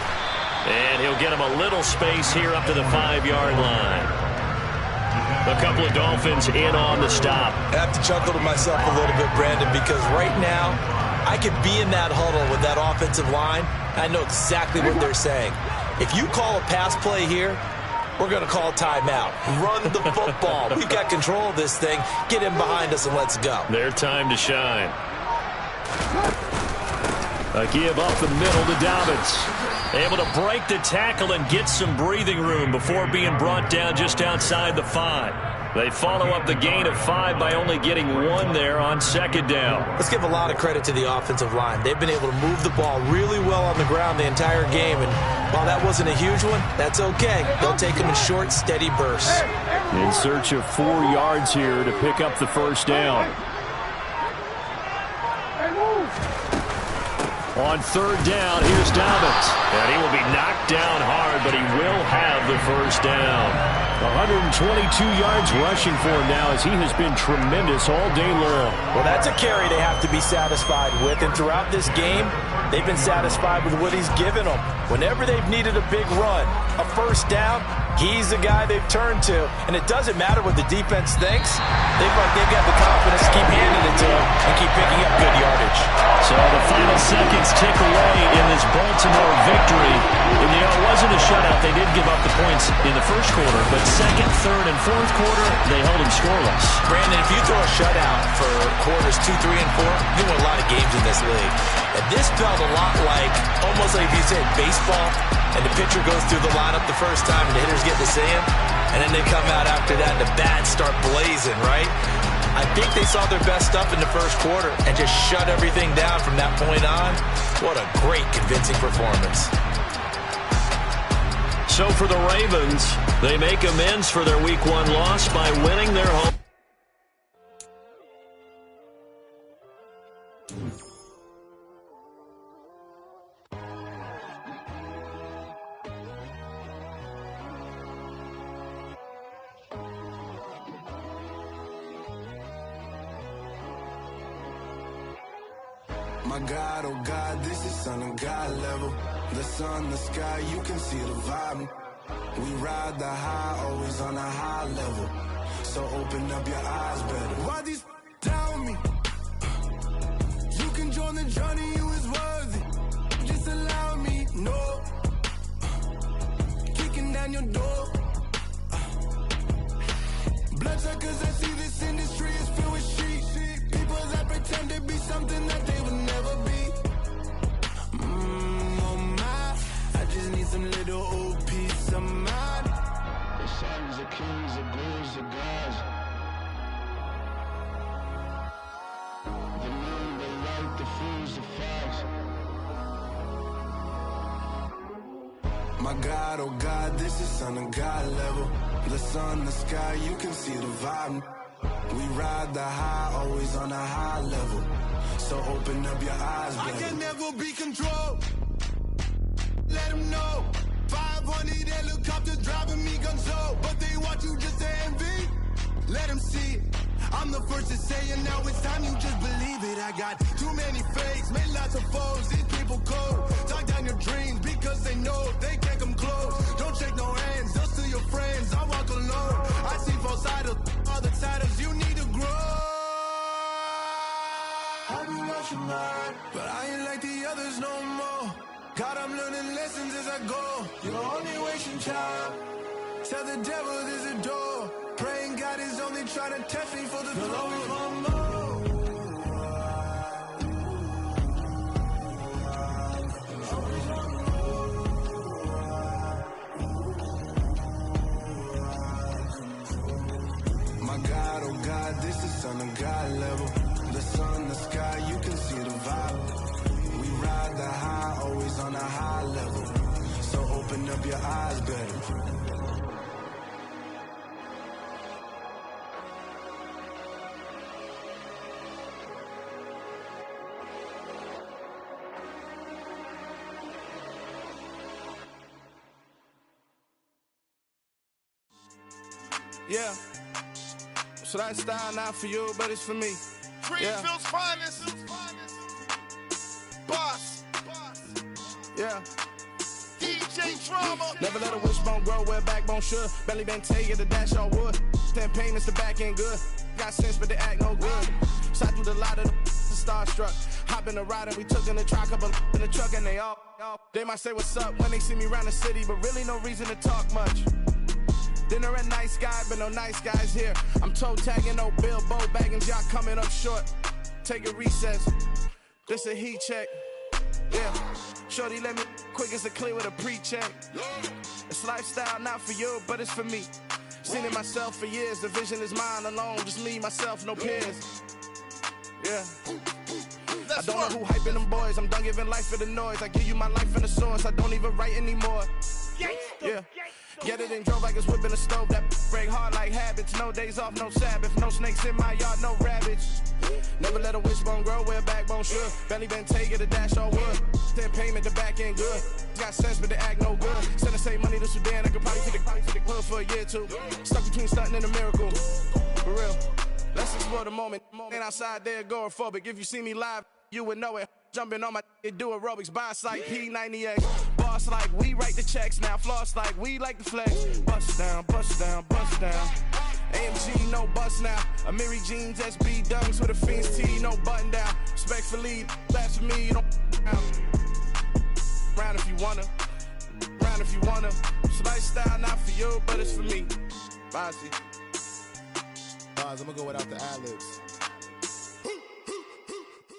And he'll get him a little space here up to the 5-yard line. A couple of Dolphins in on the stop. I have to chuckle to myself a little bit, Brandon, because right now I could be in that huddle with that offensive line. I know exactly what they're saying. If you call a pass play here, we're going to call timeout. Run the football. We've got control of this thing. Get him behind us and let's go. Their time to shine. A give up the middle to Dobbins. Able to break the tackle and get some breathing room before being brought down just outside the 5. They follow up the gain of 5 by only getting 1 there on 2nd down. Let's give a lot of credit to the offensive line. They've been able to move the ball really well on the ground the entire game. And while that wasn't a huge one, that's okay. They'll take them in short, steady bursts. In search of 4 yards here to pick up the first down. On 3rd down, here's Dobbins. And he will be knocked down hard, but he will have the first down. 122 yards rushing for him now as he has been tremendous all day long. Well, that's a carry they have to be satisfied with. And throughout this game, They've been satisfied with what he's given them. Whenever they've needed a big run, a first down, he's the guy they've turned to. And it doesn't matter what the defense thinks. They feel like they've got the confidence to keep handing it to him and keep picking up good yardage. So the final seconds tick away in this Baltimore victory. And, it wasn't a shutout. They did give up the points in the first quarter, but second, third, and fourth quarter, they held them scoreless. Brandon, if you throw a shutout for quarters 2, 3, and 4, you win a lot of games in this league. And this felt a lot like, almost like if you said baseball, and the pitcher goes through the lineup the first time and the hitters get to see him, and then they come out after that and the bats start blazing, right? I think they saw their best stuff in the first quarter and just shut everything down from that point on. What a great, convincing performance. So for the Ravens, they make amends for their Week 1 loss by winning their home. My God, oh God, this is Son of God level. The sun, the sky, you can see the vibe. We ride the high, always on a high level. So open up your eyes better. Why these tell me? You can join the journey, you is worthy. Just allow me, no. Kicking down your door. Bloodsuckers, I see this industry is filled with sheep. People that pretend to be something that they will never be. Oh my, I just need some little old peace of mind. The sons of kings, the ghouls, the gods. The moon, the light, the fools, the facts. My God, oh God, this is Son of God level. The sun, the sky, you can see the vibe. We ride the high, always on a high level. So open up your eyes, baby. I can never be controlled. Let them know. 500 helicopters driving me gonzo. But they want you just to envy. Let them see it. I'm the first to say it, now it's time you just believe it. I got too many fakes, made lots of foes. These people cold. Talk down your dreams because they know they can't come close. Don't shake no hands, just to your friends. I walk alone. I see false idols, all the titles you need to grow. I've been watching mine, but I ain't like the others no more. God, I'm learning lessons as I go. You're only wasting time. Tell the devil there's a door. Praying God is only trying to test me for the throne. My God, oh God, this is Son of God level. The sun, the sky, you can see the vibe. We ride the high, always on a high level. So open up your eyes, baby. Yeah, so that style not for you, but it's for me. Greenfield's finest. Boss. Yeah. DJ Drama. Never let a wishbone grow where a backbone should. Belly been tell you the dash all wood. 10 payments, the back end good. Got sense, but they act no good. Shot through the lot of the starstruck. Hop in the ride and we took in the truck, couple in the truck, and they all. They might say what's up when they see me around the city, but really no reason to talk much. Dinner at nice guy, but no nice guys here. I'm toe tagging, no Bilbo Baggins, y'all coming up short. Take a recess, this a heat check. Yeah, shorty let me quick as a clear with a pre-check. It's lifestyle not for you, but it's for me. Seen it myself for years, the vision is mine alone. Just me, myself, no peers. Yeah. I don't know who hyping them boys, I'm done giving life for the noise. I give you my life in the source, I don't even write anymore. Yeah. Get it and drove like it's whipping a stove. That break hard like habits. No days off, no Sabbath. No snakes in my yard, no rabbits. Never let a wishbone grow where a backbone should. Belly been take it, a dash all wood. 10 payment, the back end good. Got sense, but they act no good. Send the same money to Sudan, I could probably take the club for a year or two. Stuck between stunting and a miracle. For real. Let's explore the moment. Ain't outside there agoraphobic. If you see me live, you would know it. Jumping on my do aerobics, boss like P98. Boss like we write the checks now. Floss like we like the flex. Bust down, bust down, bust down. AMG, no bust now. Amiri jeans, SB dunks with a Fiends T, no button down. Respectfully, that's for me, you don't round if you wanna. Round if you wanna. It's lifestyle, not for you, but it's for me. Bossy. Bars, I'm gonna go without the ad-libs.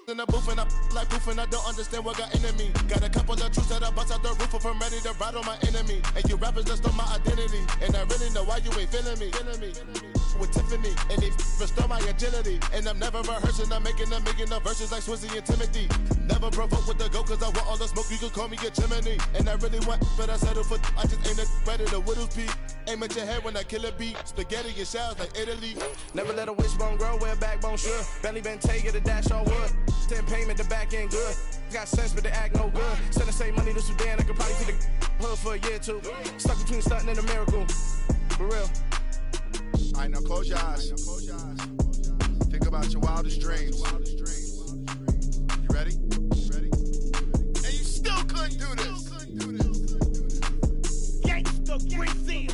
In the booth and I like proof and I don't understand what got into me. Got a couple of truths that I bust out the roof if I'm ready to ride on my enemy. And you rappers just stole my identity, and I really know why you ain't feeling me. With Tiffany, and they restore my agility. And I'm never rehearsing, I'm making $1 million verses like Swizzy and Timothy. Never provoke with the go, cause I want all the smoke, you can call me a chimney. And I really want, but I settle for, I just aim at better the Whittles peak. Aim at your head when I kill a beat. Spaghetti and shells like Italy. Never let a wishbone grow where a backbone should. Belly been take the dash all wood. 10 payment, the back end good. Got sense, but they act no good. Send the same money to Sudan, I could probably see the hood for a year or two. Stuck between stunting and a miracle. For real. All right, now close your eyes. Think about your wildest dreams. You ready? And you still couldn't do this. Gangsta Brazil.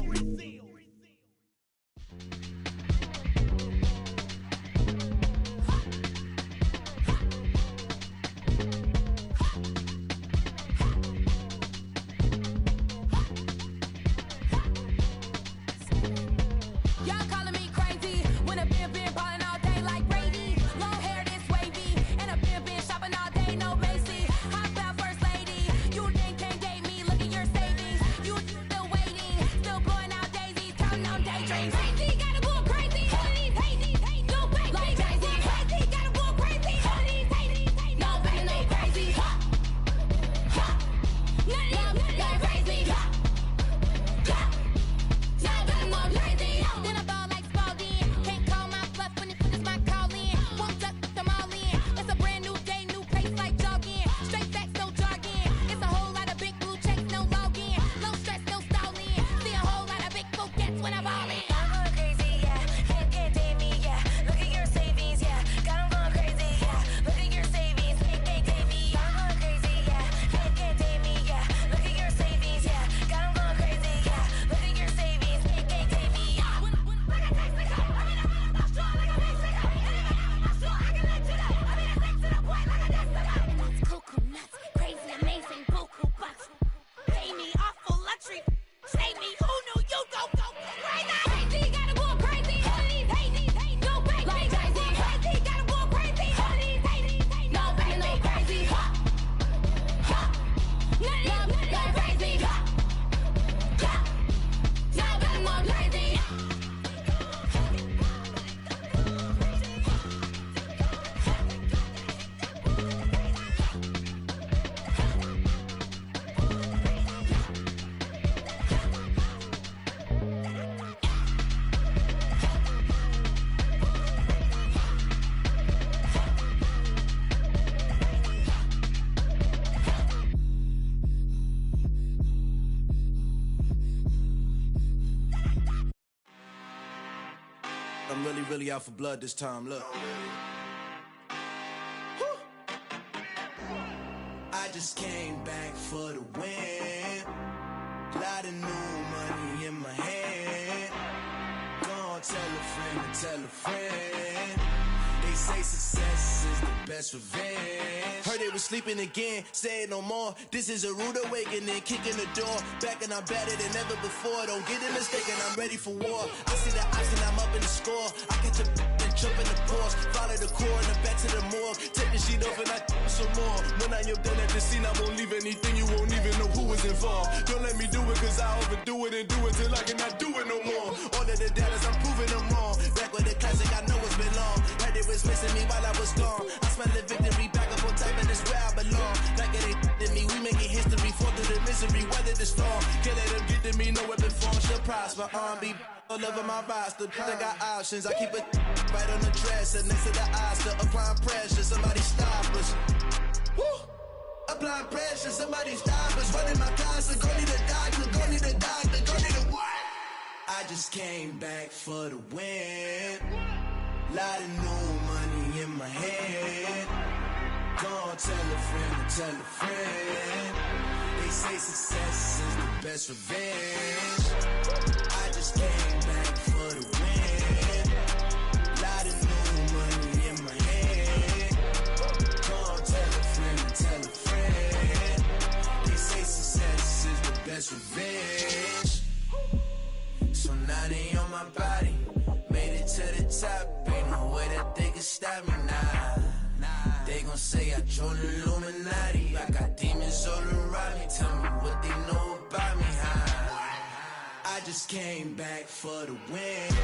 I'm really out for blood this time, look. I just came back for the win. Lot of new money in my hand. Gonna tell a friend and tell a friend. They say success is the best revenge. Heard they was sleeping again, say it no more. This is a rude awakening, kicking the door. Back and I'm better than ever before. Don't get it mistaken, I'm ready for war. I see the option, I'm up in the score. I catch a and jump in the Porsche. Follow the core and the back to the morgue. Take the sheet off and I some more. When I am done at the scene, I won't leave anything. You won't even know who was involved. Don't let me do it, cause I overdo it and do it till I cannot do it no more. All of the doubters, I'm proving them wrong. Back with the classic, I know it's been long. Heard they was missing me while I was gone. I smell the victory back up on top, and it's where I belong. Like it ain't to me, we making history. Fall through the misery, weather the storm. Can't let them get to me, no weapon form shall prosper. Be all over my roster, I got options. I keep it right on the dresser, next to the Oscar. Applying pressure, somebody stop us. Woo! Applying pressure, somebody stop us. Running my closet, go need a doctor, go need a doctor, go need a what? I just came back for the win. Lot of new money in my head. Gonna tell a friend to tell a friend. They say success is the best revenge. I just came back for the win. Lot of new money in my hand. Go tell a friend to tell a friend. They say success is the best revenge. So now they on my body. Made it to the top. Ain't no way that they can stop me now. They gon' say I joined the Illuminati. I got demons all around me. Tell me what they know about me, huh? I just came back for the win.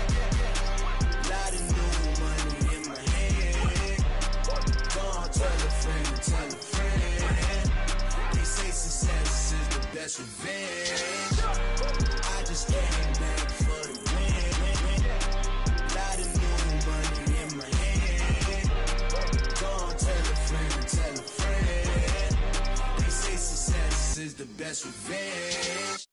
Lot of new money in my hand. Go on, tell a friend, tell a friend. They say success is the best revenge. I just came back for the win. Lot of new money in my hand. Go on, tell a friend. They say success is the best revenge.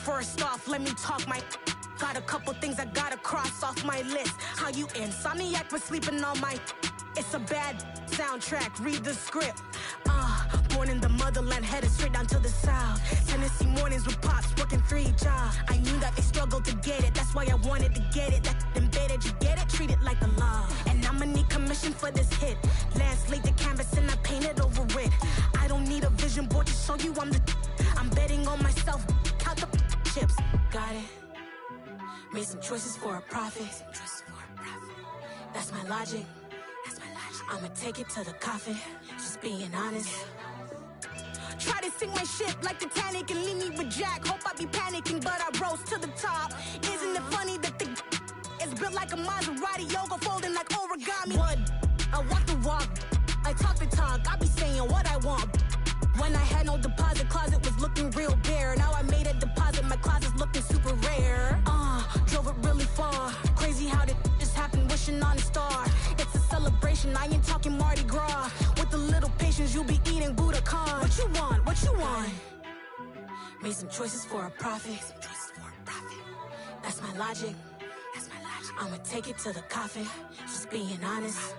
First off, let me talk my. Got a couple things I gotta cross off my list. How you insomniac for sleeping on my. It's a bad soundtrack, read the script. Born in the motherland, headed straight down to the south. Tennessee mornings with pops, working 3 jobs. I knew that they struggled to get it, that's why I wanted to get it. That embedded, you get it, treat it like a law. And I'ma need commission for this hit. Last laid the canvas and I painted over it. I don't need a vision board to show you I'm betting on myself, count the chips. Got it. Made some choices for a profit. That's my logic. I'ma take it to the coffin, just being honest. Try to sink my ship like Titanic and leave me with Jack. Hope I be panicking, but I rose to the top. Isn't it funny that the is built like a Maserati, yoga folding like origami? What? I walk the walk, I talk the talk, I be saying what I want. When I had no deposit, closet was looking real bare. Now I made a deposit, my closet's looking super rare. Drove it really far. Crazy how did just happen, wishing on a star. It's a celebration, I ain't talking Mardi Gras. With a little patience, you'll be eating Budokan. What you want? What you want? Made some choices for a profit. That's my logic. I'ma take it to the coffin, just being honest.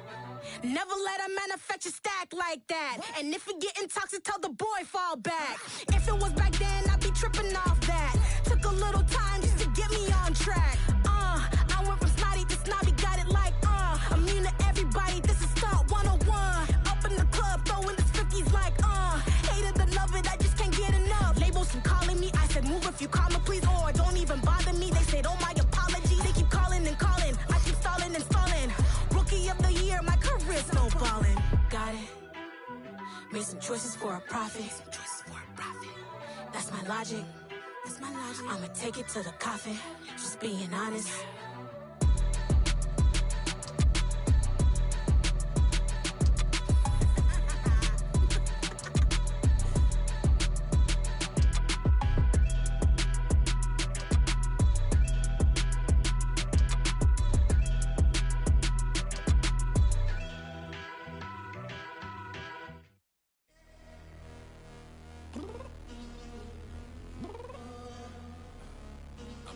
Never let a manufacture stack like that. And if it getting toxic, tell the boy fall back. If it was back then, I'd be tripping off that. Took a little time just to get me on track. I went from snotty to snobby, got it like immune to everybody, this is Stunt 101. Up in the club, throwing the 50s like hate it or love it, I just can't get enough. Labels keep calling me, I said move if you call me please, or don't even bother me. They said oh my apologies, they keep calling and calling. I keep stalling and stalling. Rookie of the year, my career snowballing. Got it. Made some choices for a profit. That's my logic. I'ma take it to the coffin, just being honest.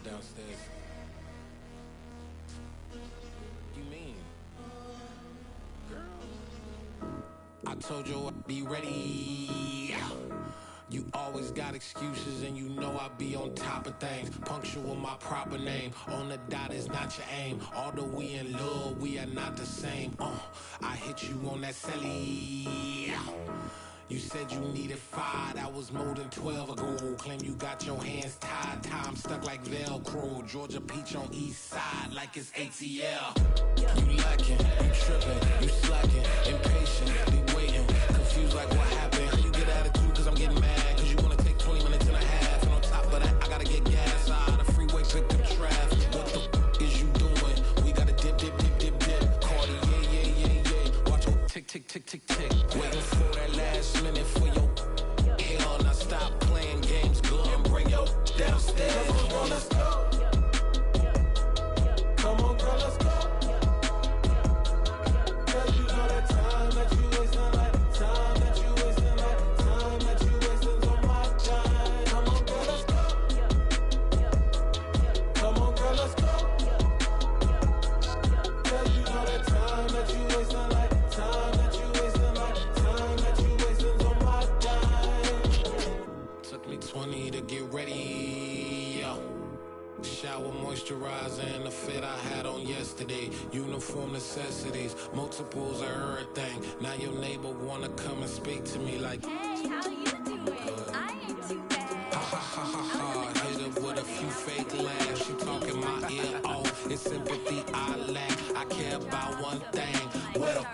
Downstairs. You mean? Girl, I told you I'd be ready. You always got excuses and you know I be on top of things. Punctual my proper name. On the dot is not your aim. Although we in love, we are not the same. I hit you on that celly. You said you needed 5, that was more than 12 ago. Claim you got your hands tied, time stuck like Velcro. Georgia Peach on east side like it's ATL. You lacking, you tripping, you slacking, impatient, be waiting, confused like what happened. You get attitude cause I'm getting mad, cause you wanna take 20 minutes and a half. And on top of that, I gotta get gas out of the freeway, pick up traffic. What the is you doing? We gotta dip, dip, dip, dip, dip. Cardi, yeah. Watch your tick, tick, tick, tick, tick. Waiting for that last minute for your hell. Now stop playing games, go and bring your downstairs. Come on, girl, let's go. Come on, girl, let's go. Cause you know that time that you waste, not like the time that you waste. Moisturizer and the fit I had on yesterday. Uniform necessities, multiples of everything. Now your neighbor wanna come and speak to me like, hey, how you doing? I ain't too bad. Ha ha ha ha ha. Hit her with a few fake laughs. She talking my ear off. It's sympathy I lack. I care about one thing. Well,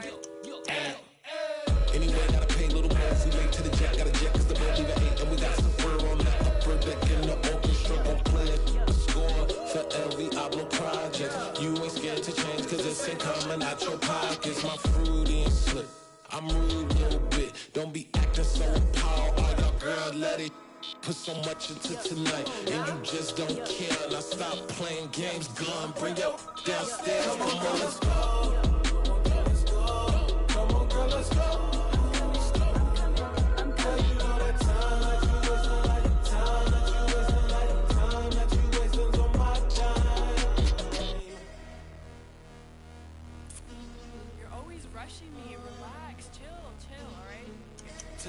anyway, gotta pay a little more. We late to the jet, got a jet cause the boat leave at 8. And we got Safari on the upper deck in the orchestra. Gon' play a score for every Ablo project. You ain't scared to change cause this ain't coming out your pockets. My fruity and slip, I'm rude a little bit. Don't be acting so appalled. Oh, your girl, let it put so much into tonight. And you just don't care. Now stop playing games, gun. Bring your downstairs. Come on, girl, let's go. Come on, girl, let's go.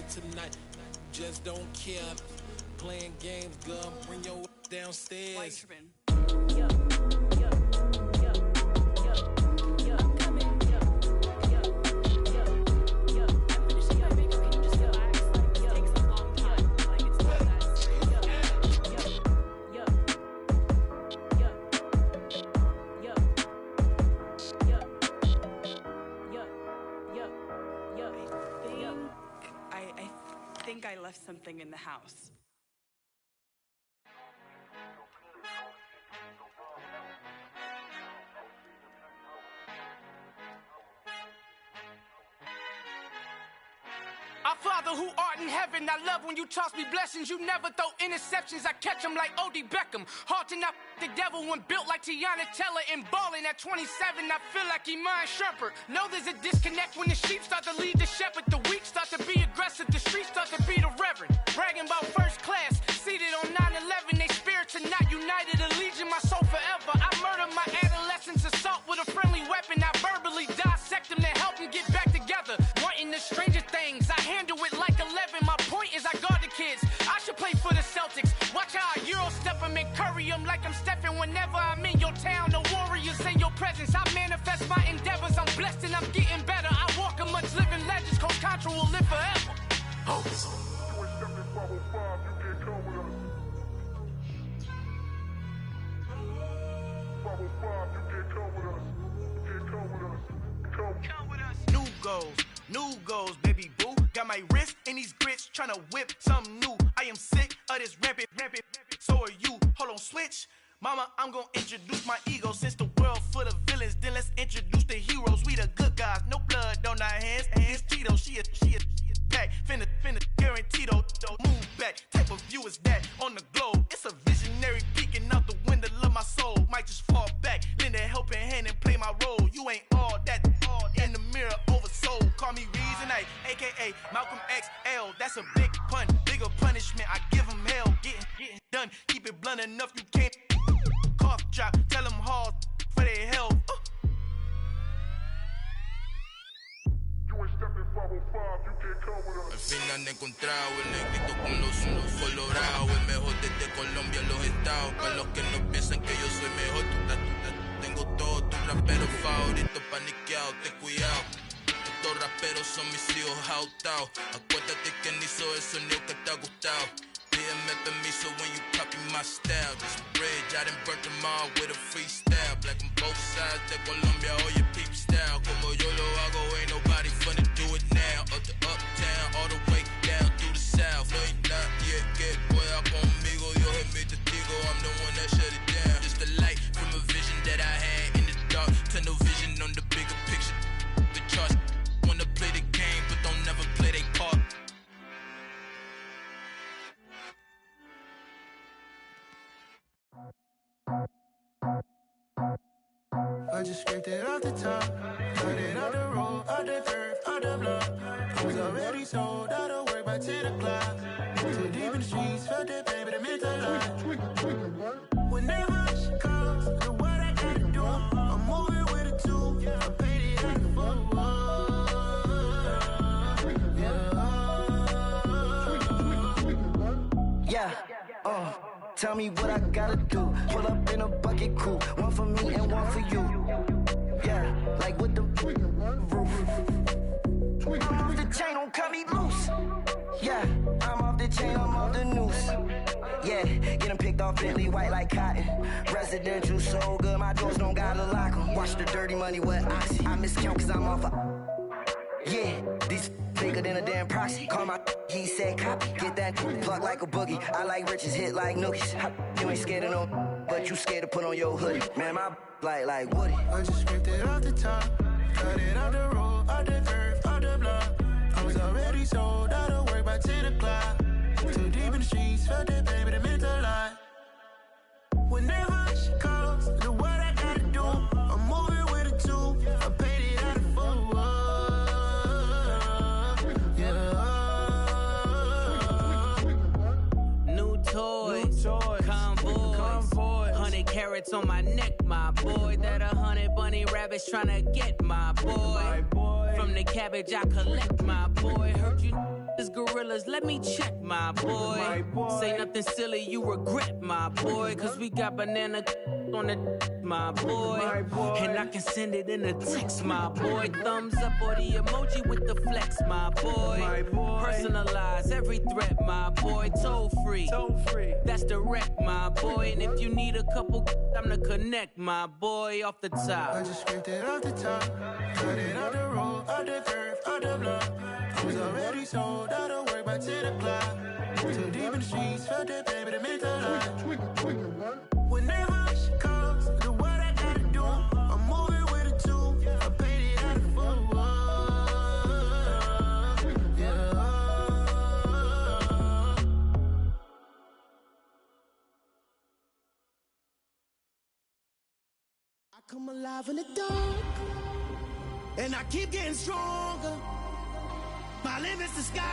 Tonight, just don't care. Playing games, gun, bring your downstairs. I left something in the house. Our Father who art in heaven, I love when you toss me blessings. You never throw interceptions, I catch them like O.D. Beckham. Hard to not the devil when built like Tiana Teller and balling at 27. I feel like Iman Shumpert. Know there's a disconnect when the sheep start to lead the shepherd. The weak start to be aggressive, the streets start to be the reverend. Bragging about first class, seated on 9/11. They spirits are not united, a legion, my soul forever. I murder my adolescence, assault with a friendly weapon. I verbally dissect them to help them get back together. Wanting the stranger things, I handle it like 11. My point is I guard the kids. I should play for the Celtics. Watch how I Euro step them and curry them like I'm Stephen. Whenever I'm in your town, the Warriors in your presence. I manifest my endeavors. I'm blessed and I'm getting better. I walk amongst living legends. Coach Contra will live forever. Oh. New goals, baby boo. Got my wrist in these grits, tryna whip something new. I am sick of this rampant. So are you. Hold on, switch. Mama, I'm gonna introduce my ego. Since the world full of villains, then let's introduce the heroes. We the good guys, no blood on our hands. It's Tito, she a pack. Finna guaranteed don't move back. Type of view is that on the globe? It's a visionary peeking out the window of my soul. Might just fall back, lend a helping hand and play my role. You ain't all that in the mirror oversold. Call me Reason A, aka Malcolm XL. That's a big pun, bigger punishment. I give him hell, getting done. Keep it blunt enough, you can't cough drop. Tell them hard for their health. Al fin han encontrado el negrito con los ojos colorados. El mejor desde Colombia a los estados. Para los que no piensan que yo soy mejor, tengo todo tus raperos favoritos paniqueados. Ten cuidado, estos raperos son mis hijos jautados. Acuérdate que ni hizo el sonido que te ha gustado. Pídeme permiso when you copy my style. This bridge, I done burnt them all with a freestyle. Black on both sides de Colombia, oye peep style. Como yo lo hago, ain't nobody finna do it now. Up to uptown, all the way down through the south. No hay nadie que pueda conmigo. Yo soy mi testigo, I'm the one that shut it down. Just a light from a vision that I had in the dark. Tunnel vision on the bigger picture. The charts wanna play the game, but don't never play their part. I just scraped it off the top, cut it out the road, out the dirt, out the block. It was already sold, out of work by 10 o'clock. Too deep in the streets, felt that baby, that meant a lot. Whenever she calls, the what I gotta do, I'm moving with a two, I paid it out the full. Tell me what I gotta do. Pull up in a bucket crew. One for me and one for you. Yeah, like with the roof. I'm off the chain, don't cut me loose. Yeah, I'm off the chain, I'm off the noose. Yeah, getting picked off Bentley white like cotton. Residential so good, my doors don't gotta lock 'em. Watch the dirty money with Oxy. I miscount cause I'm off yeah, these bigger than a damn proxy. Call my he said copy. Get that plug like a boogie. I like riches, hit like nookies. You ain't scared of no, but you scared to put on your hoodie. Man, my like Woody. I just scraped it off the top. Cut it out the road, out the curve, out the block. I was already sold out of work by 10 o'clock. Too deep in the streets, felt that baby, that meant a lot. Whenever she calls, do what I gotta do. I'm moving with a two. I paid it out of full. Yeah. New toys, convoys, 100 carats on my neck, my boy. That 100 bunny rabbits tryna get my boy. From the cabbage I collect, my boy. Heard you is gorillas, let me check, my boy. Say nothing silly, you regret, my boy. Cause we got banana on the my boy. And I can send it in a text, my boy. Thumbs up or the emoji with the flex, my boy. Personalize every threat, my boy. Toll free, that's direct, my boy. And if you need a couple, I'm the connect, my boy. Off the top, I just scraped it off the top. Cut it out the road, out the curve, out the block. I was already sold out of work by 10 o'clock. Too deep in the streets, felt that baby, that meant a lot. Whenever she calls, do what I gotta do. I'm moving with a two. I paid it out of full. Yeah. I come alive in the dark, and I keep getting stronger. My limit's the sky.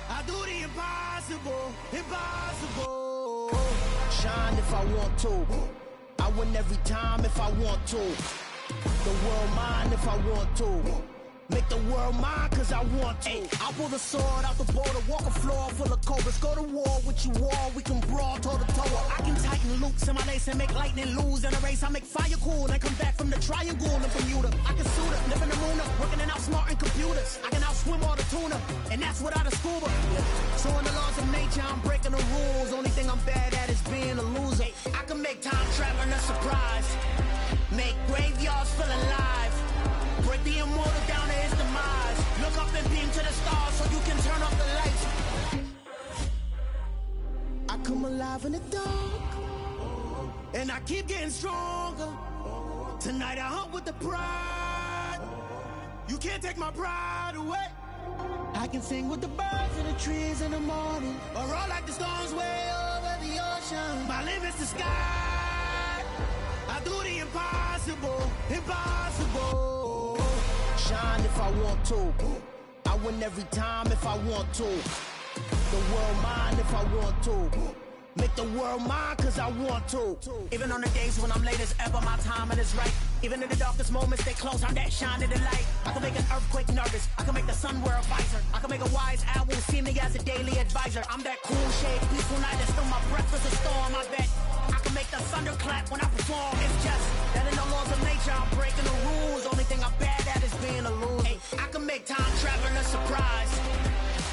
I do the impossible, impossible. Shine if I want to. I win every time if I want to. The world mine if I want to. Make the world mine cause I want to. Ay, I'll pull the sword out the border, walk a floor full of cobras. Go to war with you all, we can brawl toe to toe. I can tighten loops in my lace and make lightning lose in a race. I make fire cool and come back from the triangle in Bermuda. I can suit up, live in the moon up, working and outsmarting computers. I can outswim all the tuna, and that's without a scuba. So in the laws of nature, I'm breaking the rules. Only thing I'm bad at is being a loser. I can make time traveling a surprise. Make graveyards feel alive. Break the immortal down to his demise. Look up and beam to the stars so you can turn off the lights. I come alive in the dark, and I keep getting stronger. Tonight I hunt with the pride. You can't take my pride away. I can sing with the birds and the trees in the morning, or roll like the storms way over the ocean. My limit's the sky. I do the impossible, impossible. Shine if I want to. I win every time if I want to. The world mine if I want to. Make the world mine cause I want to. Even on the days when I'm late as ever, my timing is right. Even in the darkest moments, stay close, I'm that shining the light. I can make an earthquake nervous, I can make the sun wear a visor. I can make a wise owl see me as a daily advisor. I'm that cool shade, peaceful night, and still my breath is a storm, I bet. I can make the thunder clap when I perform. It's just that in the laws of nature, I'm breaking the rules. Only thing I'm bad at is being a loser. Hey, I can make time traveling a surprise.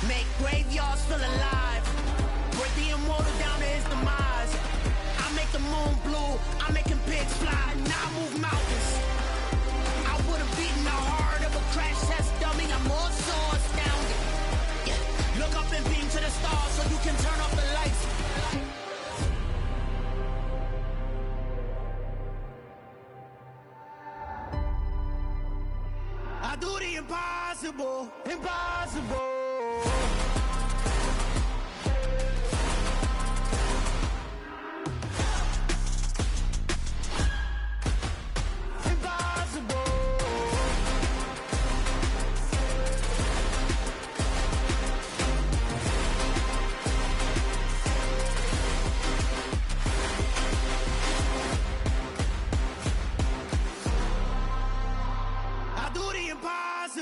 Make graveyards feel alive. Break the immortal down to his demise. I make the moon blue, I'm making pigs fly. Now I move mountains. I would've beaten the heart of a crash test dummy. I'm more so astounded. Yeah. Look up and beam to the stars so you can turn off the lights. I do the impossible, impossible.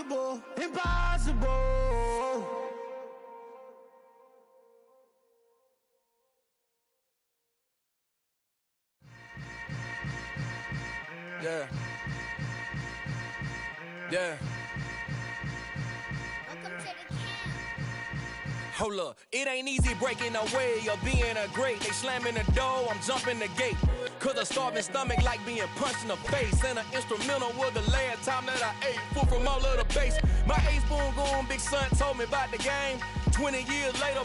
Impossible, impossible. Yeah. Yeah. Hold up, it ain't easy breaking away or being a great. They slamming the door, I'm jumping the gate. Cause a starving stomach like being punched in the face. And an instrumental was the last time that I ate food from all of the bass. My ace boom goon, big son told me about the game. 20 years later,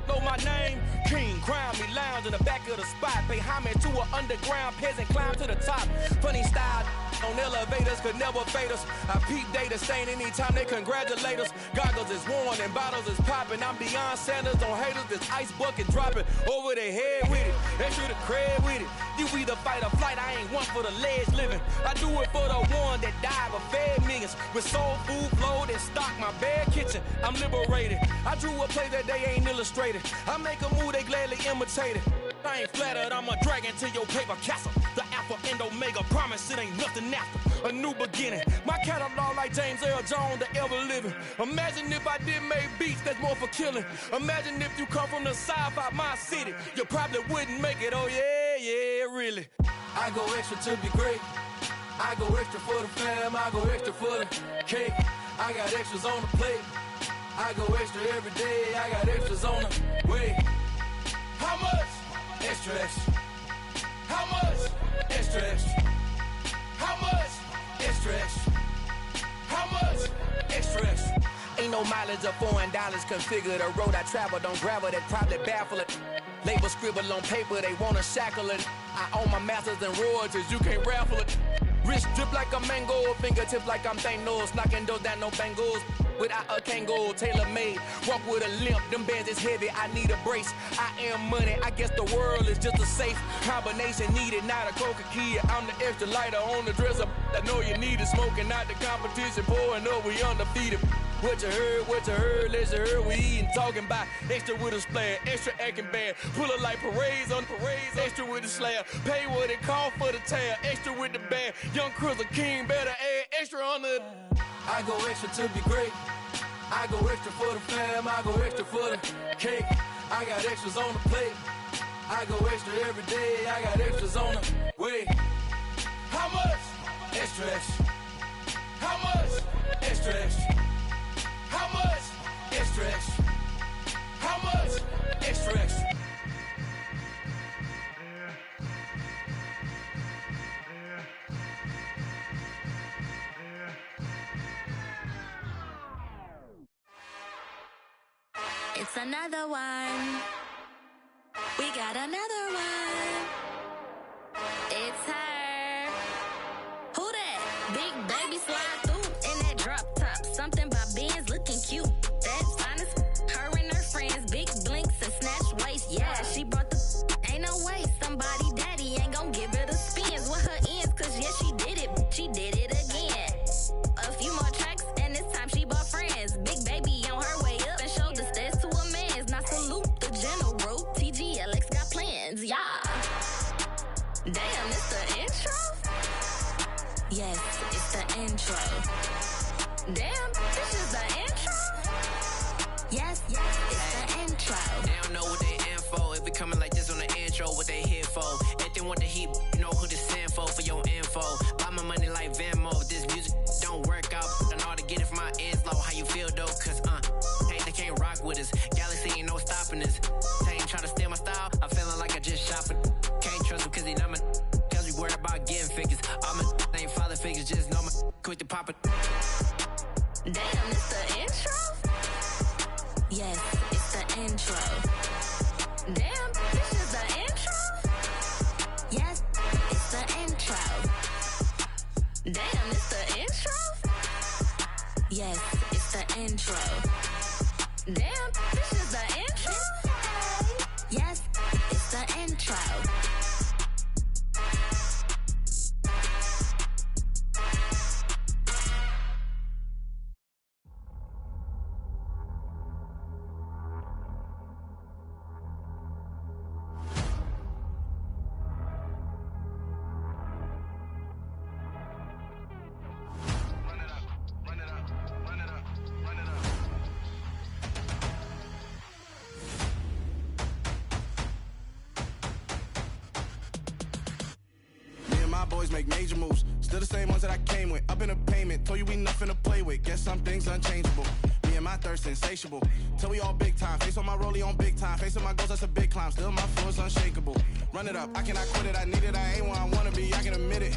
know my name. King, crown me, lounge in the back of the spot. Pay homage to an underground peasant, climb to the top. Funny style on elevators could never fade us. I peep data stain anytime they congratulate us. Goggles is worn and bottles is popping. I'm beyond Sanders on haters, this ice bucket dropping over their head with it. They should have cred with it. You either fight or flight, I ain't one for the ledge living. I do it for the one that died but fed millions. With soul food flowed and stock my bad kitchen. I'm liberated. I drew a play that they ain't illustrated. I make a move they gladly imitated. I ain't flattered, I'm a dragon to your paper castle. The Alpha and Omega, promise it ain't nothing after. A new beginning. My catalog like James Earl Jones, the ever living. Imagine if I did make beats that's more for killing. Imagine if you come from the south out my city. You probably wouldn't make it, oh yeah, really. I go extra to be great. I go extra for the fam, I go extra for the cake. I got extras on the plate. I go extra every day, I got extras on the way. How much? Extra, extra. How much? Extra, extra. How much? Extra, extra. How much? Extra, extra. Ain't no mileage of $4 configure the road I travel. Don't gravel that probably baffle it. Label scribble on paper, they wanna shackle it. I own my masters and royalties, you can't raffle it. Wrist drip like a mango, fingertip like I'm Thanos. Knocking those down, no bangles. Without a Kango, tailor-made. Walk with a limp, them bands is heavy, I need a brace. I am money, I guess the world is just a safe combination needed, not a coca-key. I'm the extra lighter on the dresser. I know you need it, smoking out the competition, pouring up, we undefeated. What you heard, let's heard, we eating, talking about extra with a splash, extra acting bad, pull it like parades on parades, extra with the slab, pay what it cost for the tab, extra with the band, young Chris a king, better add extra on the. I go extra to be great, I go extra for the fam, I go extra for the cake, I got extras on the plate, I go extra every day, I got extras on the way. How much? Extra, extra. How much? Extra, extra. How much? Extra, extra. How much? Extra, extra. It's another one. We got another one. It's her. Who that? Big baby slide through in that drop top. Something by Benz looking cute. That's finest. Her and her friends, big blinks and snatch waist. Yeah, she brought the. Ain't no way somebody daddy ain't gon' give her the spins with her ends. Cause yeah, she did it. She did it again. A few more tracks and this time she bought friends. Big baby on her way up and showed the stairs to a man's. Now salute the general. TGLX got plans, yeah. Damn, it's the intro? Yes, it's the intro. Damn, this is the intro? Yes, it's the intro. They don't know what they in for. If we coming like this on the intro, what they here for? If they want the heat, you know who to send for your info. Buy my money like Venmo. This music don't work out. I know how to get it from my ends low. How you feel though? Cause hey, they can't rock with us. Galaxy ain't no stopping us. They ain't trying to steal my style. I'm feeling like I just shopping. Can't trust them cause they not my. Cause we worried about getting figures. All my ain't father figures. Just know my quick to pop it. Damn, it's the intro? Yes, it's the intro. Damn, this is the intro? Yes, it's the intro. Damn, it's the intro? Yes, it's the intro. Damn, this is the intro? Yes, it's the intro. my boys make major moves. Still the same ones that I came with. Up in the payment, told you we nothing to play with. Guess some things unchangeable. Me and my thirst insatiable. Till we all big time. Face on my rollie on big time. Facing my goals, that's a big climb. Still my floor's unshakable. Run it up, I cannot quit it. I need it, I ain't where I wanna be, I can admit it.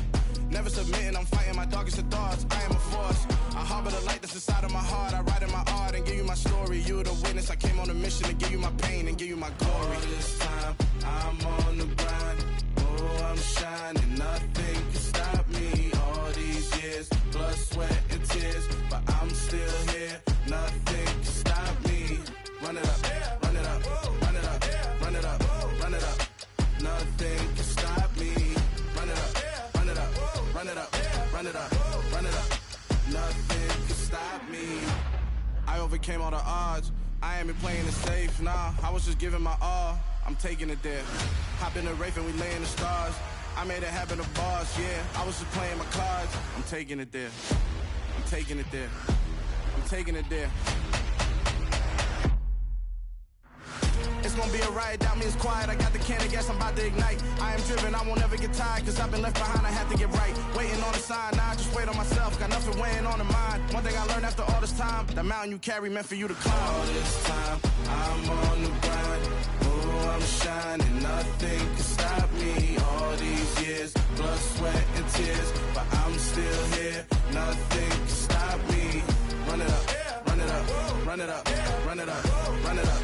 Never submitting, I'm fighting my darkest of thoughts. I am a force. I harbor the light that's inside of my heart. I write in my art and give you my story. You the witness. I came on a mission to give you my pain and give you my glory. All this time, I'm on the grind. Oh, I'm shining. Nothing can stop me. All these years, blood, sweat, and tears. But I'm still here. Nothing can stop me. Run it up, run it up, run it up, run it up, run it up. Nothing can stop me. Run it up, run it up, run it up, run it up, run it up. Nothing can stop me. I overcame all the odds. I ain't been playing it safe, nah. I was just giving my all. I'm taking it there. Hop in the Wraith and we lay in the stars. I made it happen to boss, yeah. I was just playing my cards. I'm taking it there. I'm taking it there. I'm taking it there. It's gonna be a riot, doubt me it's quiet. I got the can of gas, I'm about to ignite. I am driven, I won't ever get tired, cause I've been left behind, I have to get right. Waiting on the sign, now I just wait on myself. Got nothing weighing on the mind. One thing I learned after all this time, the mountain you carry meant for you to climb. All this time, I'm on the grind. Oh, I'm shining, nothing can stop me. All these years, blood, sweat, and tears. But I'm still here, nothing can stop me. Run it up, run it up, run it up, run it up, run it up.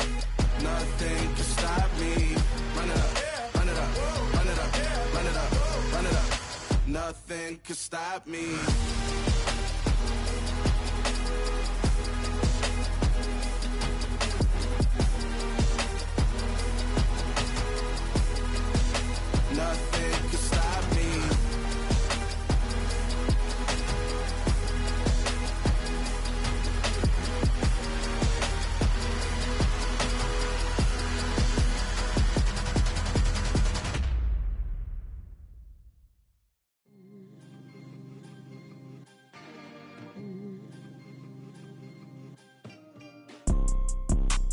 Nothing can stop me. Run it up, run it up, run it up, run it up, run it up. Nothing can stop me. Nothing can stop me.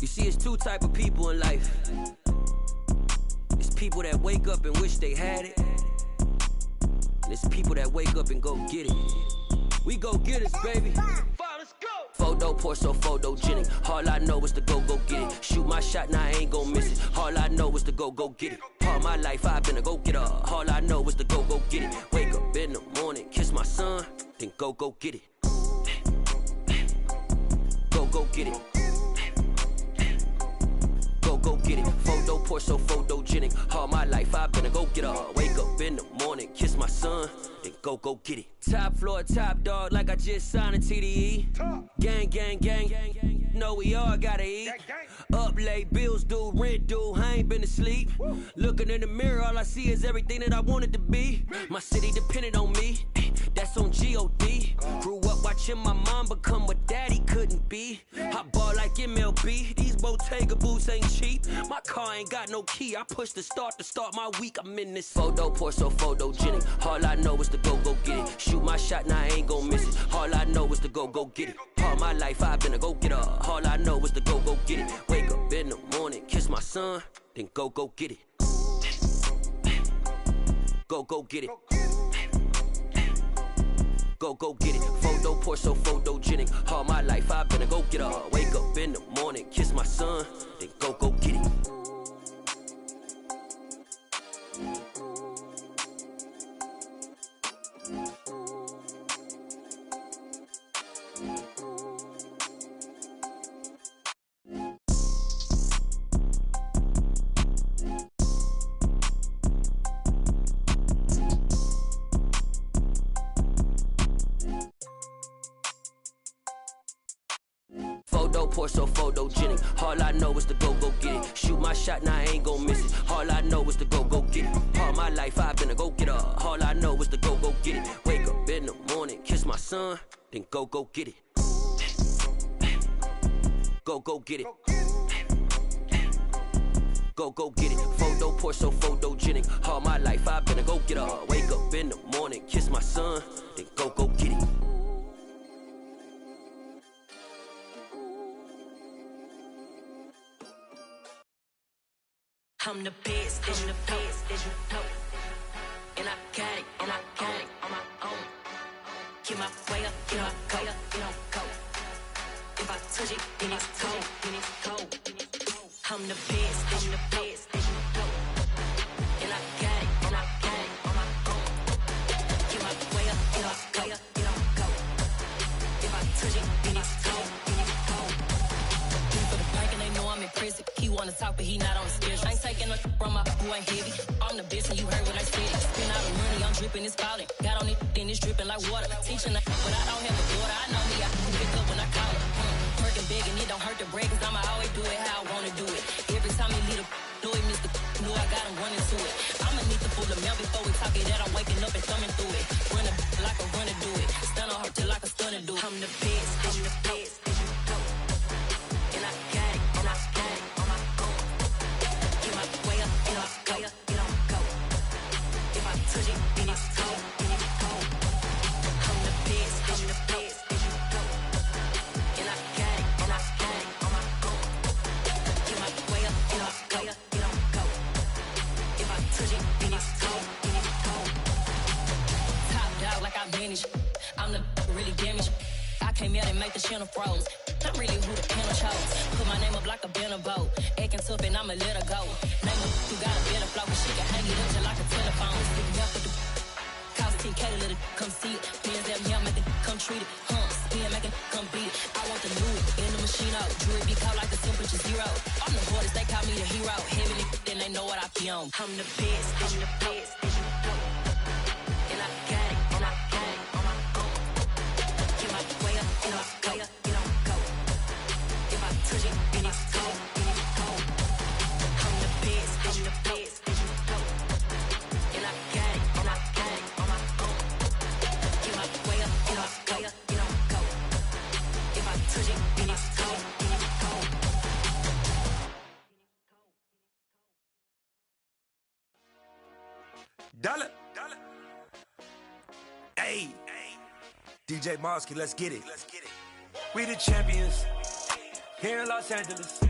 You see, it's two type of people in life. It's people that wake up and wish they had it. And it's people that wake up and go get it. We go get it, baby. Photo poor, so photogenic. All I know is to go get it. Shoot my shot, now I ain't gon' miss it. All I know is to go get it. All my life I've been a go-getter. All I know is to go get it. Wake up in the morning, kiss my son, then go get it. Go get it. Go get it. Photo poor, so photogenic. All my life I've been a go-getter. Wake up in the morning, kiss my son, then go get it. Top floor, top dog, like I just signed a TDE. Gang, gang, gang, gang. Know we all gotta eat. Up late, bills due, rent due, I ain't been asleep. Looking in the mirror, all I see is everything that I wanted to be. My city depended on me, that's on G.O.D. Grew up watching my mom become what daddy couldn't be. I ball like MLB, these Bottega boots ain't cheap. My car ain't got no key, I push the start to start my week. I'm in this photo poor, so photogenic. All I know is to go get it. Shoot my shot, now I ain't gon' miss it. All I know is to go get it. All my life I've been a go-getter. All I know is to go get it. Wake up in the morning, kiss my son, then go get it. Go get it. Go get it. Photo poor, so photogenic. All my life I've been a go-getter. Wake up in the morning, kiss my son, then go get it. Photo poor, so photogenic. All I know is to go get it. Shoot my shot, now I ain't gon' miss it. All I know is to go get it. All my life I've been a go-getter. All I know is to go get it. Wake up in the morning, kiss my son, then go get it. Go get it. Go get it. Photo poor, so photogenic. All my life I've been a go-getter. Wake up in the morning, kiss my son, then go get it. I'm the best, and the best, and I got it, and I I'm the best, I'm the best. And I got it, and I got it on my own. Get my way up, get my way up, get on go. If I touch it, then it's cold, then it's cold. For the bank and they know I'm in prison. He wanna talk, but he not on the schedule. I ain't taking no from my who ain't heavy. I'm the best and you heard what I said. Spend all the money, I'm dripping, it's falling. Got on it, then it's dripping like water. Teaching but I don't have a daughter. I know me, I can pick up when I call her. Working big and it don't hurt to break, cause I'ma always do it how I wanna do it. Every time he lead a do it, Mr. Know I got him running to it. I'ma need to pull the mail before we talk it that I'm waking up and thumbing through it. Run like a runner do it. Stun on her till like a stunner do it. I'm the best, I'm the best. And I got it, and I got it on my own. Get my way up, get my way up, get on go. If I touch it, then it's cold, then it's cold. I'm the best, I'm the best. And I got it, and I got it on my own. Get my way up, get my way up, get on go. If I touch it, then it's cold, then it's cold. Top dog like I manage. I'm the really damaged. I came out and make the channel froze. I'm really who the panel chose. Put my name up like a banner boat. Acting tough and I'ma let her go. Name her who got a better flow, but she can hang it up just like a telephone. Stick me up with the cost 10K to let it come see it. Bands that me, make it come treat it. Spin, make it come beat it. I want the new in the machine out. Jewelry be caught like the temperature zero. I'm the hardest, they call me the hero. Heavily, then they know what I be on. I'm the best, I'm the best. And I got it, and I got it on my own. Get my way up, get my way up, get on go. If I touch it, then it's cold, then it's cold. I'm the best, I'm the best. And I got it, and I got it on my own. Get my way up, get my way up, get on go. If I touch it, then it's cold, then it's cold. Dollar. Hey, DJ Mosky, let's get it. We the champions here in Los Angeles.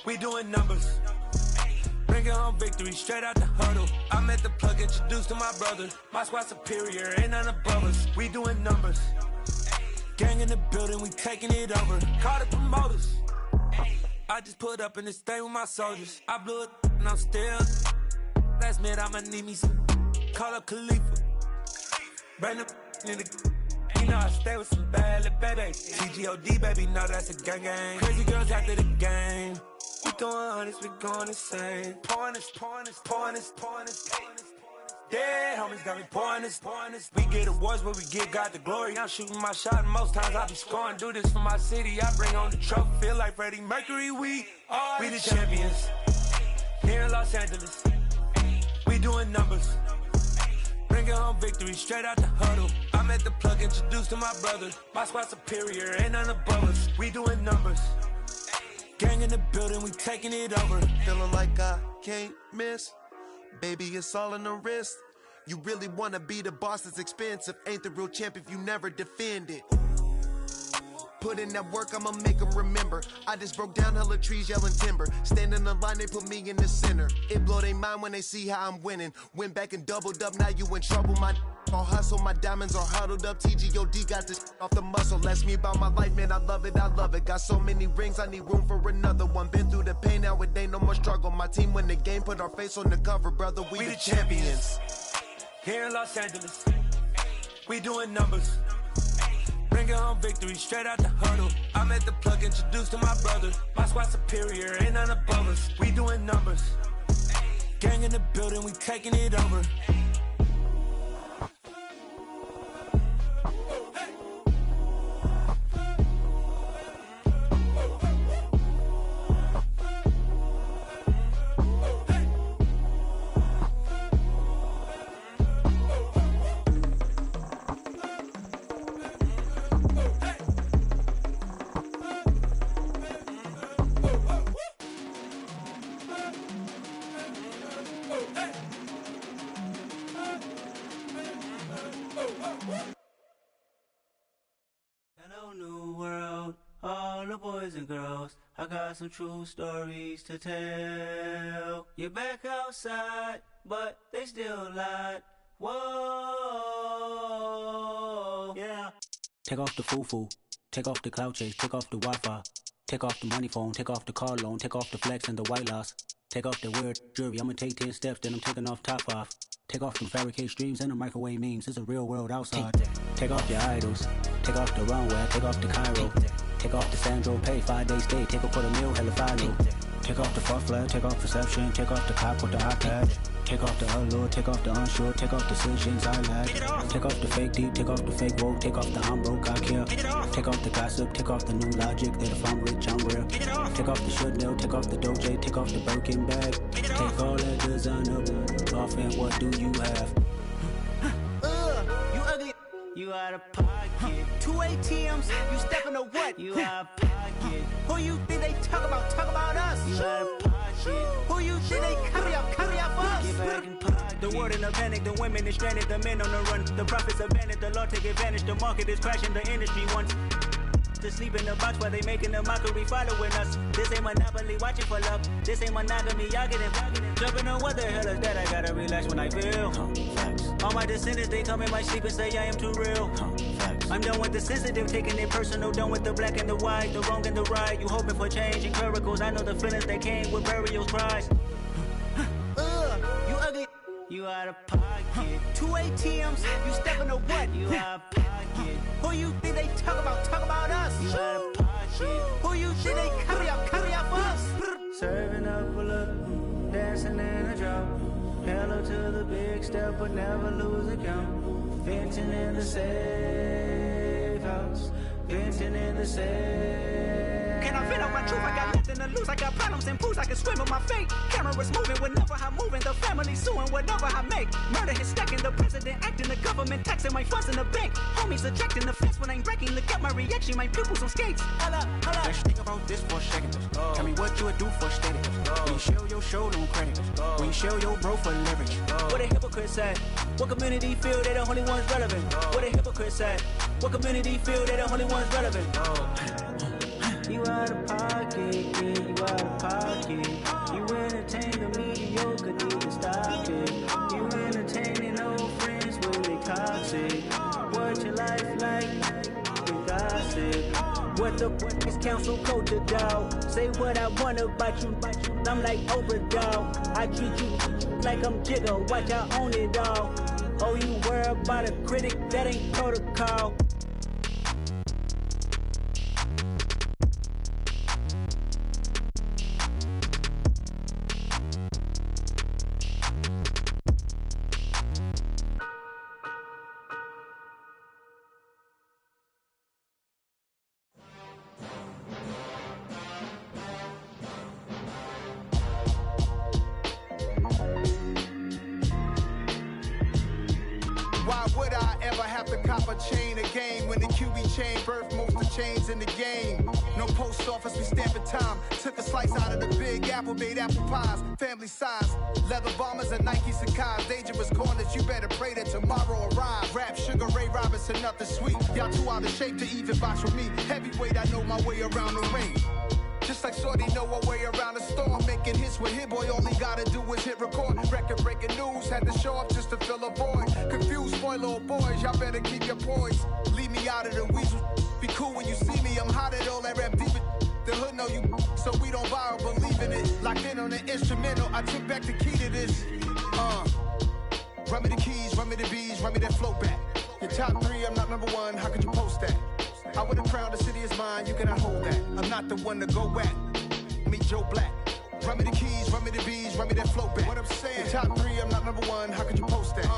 We doing numbers. Bringing home victory straight out the huddle. I'm at the plug, introduced to my brother. My squad superior, ain't none above us. We doing numbers. Gang in the building, we taking it over. Call the promoters. I just put up in this thing with my soldiers. I blew it and I'm still. Last minute, I'ma need me some. Call up Khalifa. Brand new in the. You know I stay with some bad little baby. TGOD, baby, no, that's a gang gang. Crazy girls after the game. We throwing hundreds, we going insane. Pouring this. Dead homies got me pouring this. We get awards, but we get God the glory. I'm shooting my shot, and most times I be scoring. Do this for my city, I bring on the trophy. Feel like Freddie Mercury, we the champions here in Los Angeles. We doing numbers. Bringing home victory straight out the huddle. I'm at the plug, introduced to my brother. My squad superior, ain't none above us. We doing numbers. Gang in the building, we taking it over. Feeling like I can't miss. Baby, it's all in the wrist. You really wanna be the boss, it's expensive. Ain't the real champ if you never defend it. Put in that work, I'ma make them remember. I just broke down hella trees, yelling timber. Standing in the line, they put me in the center. It blow they mind when they see how I'm winning. Went back and doubled up, now you in trouble. My all hustle, my diamonds are huddled up. TGOD got this off the muscle. Ask me about my life, man, I love it. Got so many rings, I need room for another one. Been through the pain, now it ain't no more struggle. My team win the game, put our face on the cover, brother. We the champions. Here in Los Angeles, we doing numbers. Bringing home victory straight out the huddle. I'm at the plug, introduced to my brother. My squad superior, ain't none above us. We doing numbers. Gang in the building, we taking it over. Hello, new world, all the boys and girls. I got some true stories to tell. You're back outside, but they still lied. Whoa, yeah. Take off the foo-foo, take off the cloud chase, take off the Wi-Fi. Take off the money phone, take off the car loan, take off the flex and the white loss. Take off the weird jewelry, I'ma take 10 steps, then I'm taking off top off. Take off them fabricate streams and the microwave memes, it's a real world outside. Take off your idols, take off the runway, take off the Cairo. Take off the Sandro pay, 5-day stay, take a quarter meal, hella final. Take off the far flag, take off perception, take off the cop with the iPad. Take off the allure, take off the unsure, take off decisions I lack. Take off the fake deep, take off the fake woke, take off the I'm broke, I care. Take off the gossip, take off the new logic that if I'm rich, I'm real. Take off the should know, take off the Doja, take off the Birkin bag. Take all that designer off and what do you have? You ugly. You out of pocket. 2 ATMs, you stepping to what? You out of pocket. Who you think they talk about? Talk about us. You out of pocket. Who you think they carry up for us? Get back in pocket. The world in a panic, the women is stranded, the men on the run. The profits abandoned, the law take advantage. The market is crashing, the industry wants to sleep in the box while they making a mockery following us. This ain't monopoly, watching for love. This ain't monogamy, y'all getting jumping on what the hell is that? I gotta relax when I feel. All my descendants, they come in my sleep and say I am too real. I'm done with the sensitive, taking it personal. Done with the black and the white, the wrong and the right. You hoping for change and miracles. I know the feelings that came with burial cries. You ugly. You out of pocket. 2 ATMs, you stepping to what? You out of pocket. Who you think they talk about? Talk about us. You out of pocket. Who you think they carry up for us? Serving up a look, dancing in a drop. Hello to the big step, but never lose a count. Venting in the safe house. Venting in the safe. Can I vent out my truth? I got nothing to lose. I got problems and booze. I can swim in my fate. Cameras moving whenever I'm moving. The family suing whatever I make. Murder is stacking. The president acting. The government taxing my funds in the bank. Homies ejecting the fence when I'm breaking. Look at my reaction. My pupils on skates. Holla, holla. Let's think about this for a second. Tell me what you would do for steady. When you show your show, no credit. When you show your bro for leverage. What a hypocrite said. What community feel they the only ones relevant? What a hypocrite said. What community feel they the only ones relevant? You out of pocket, yeah, you out of pocket. You entertain the mediocre, need to stop it. You entertaining old friends when they toxic. What your life like? They gossip. What the fuck is council culture, dog? Say what I want about you. I'm like Oprah, dog. I treat you like I'm Jigga. Watch I own it all. Oh, you worry about a critic? That ain't protocol. Chain again when the QB chain birthed most of the chains in the game. No post office, we stamping time. Took a slice out of the big apple, made apple pies, family size. Leather bombers and Nike Sacai's. Dangerous corners, you better pray that tomorrow arrives. Rap, Sugar Ray Robinson, nothing sweet. Y'all too out of shape to even box with me. Heavyweight, I know my way around the ring. Just like Shorty know her way around the storm. Making hits with Hit Boy, all he gotta do is hit record. Record breaking news, had to show up just to fill a void. Confused, spoil little boys, y'all better keep your poise. Leave me out of the weasel. Be cool when you see me, I'm hot at all that rap deep. The hood know you, so we don't borrow, believe in it. Locked in on the instrumental, I took back the key to this. Run me the keys, run me the bees, run me that flow back. Your top 3, I'm not number 1, how could you post that? I would have crowned the city is mine, you cannot hold that. I'm not the one to go at. Meet Joe Black. Run me the keys, run me the bees, run me that flow back. What I'm saying, your top 3, I'm not number 1, how could you post that?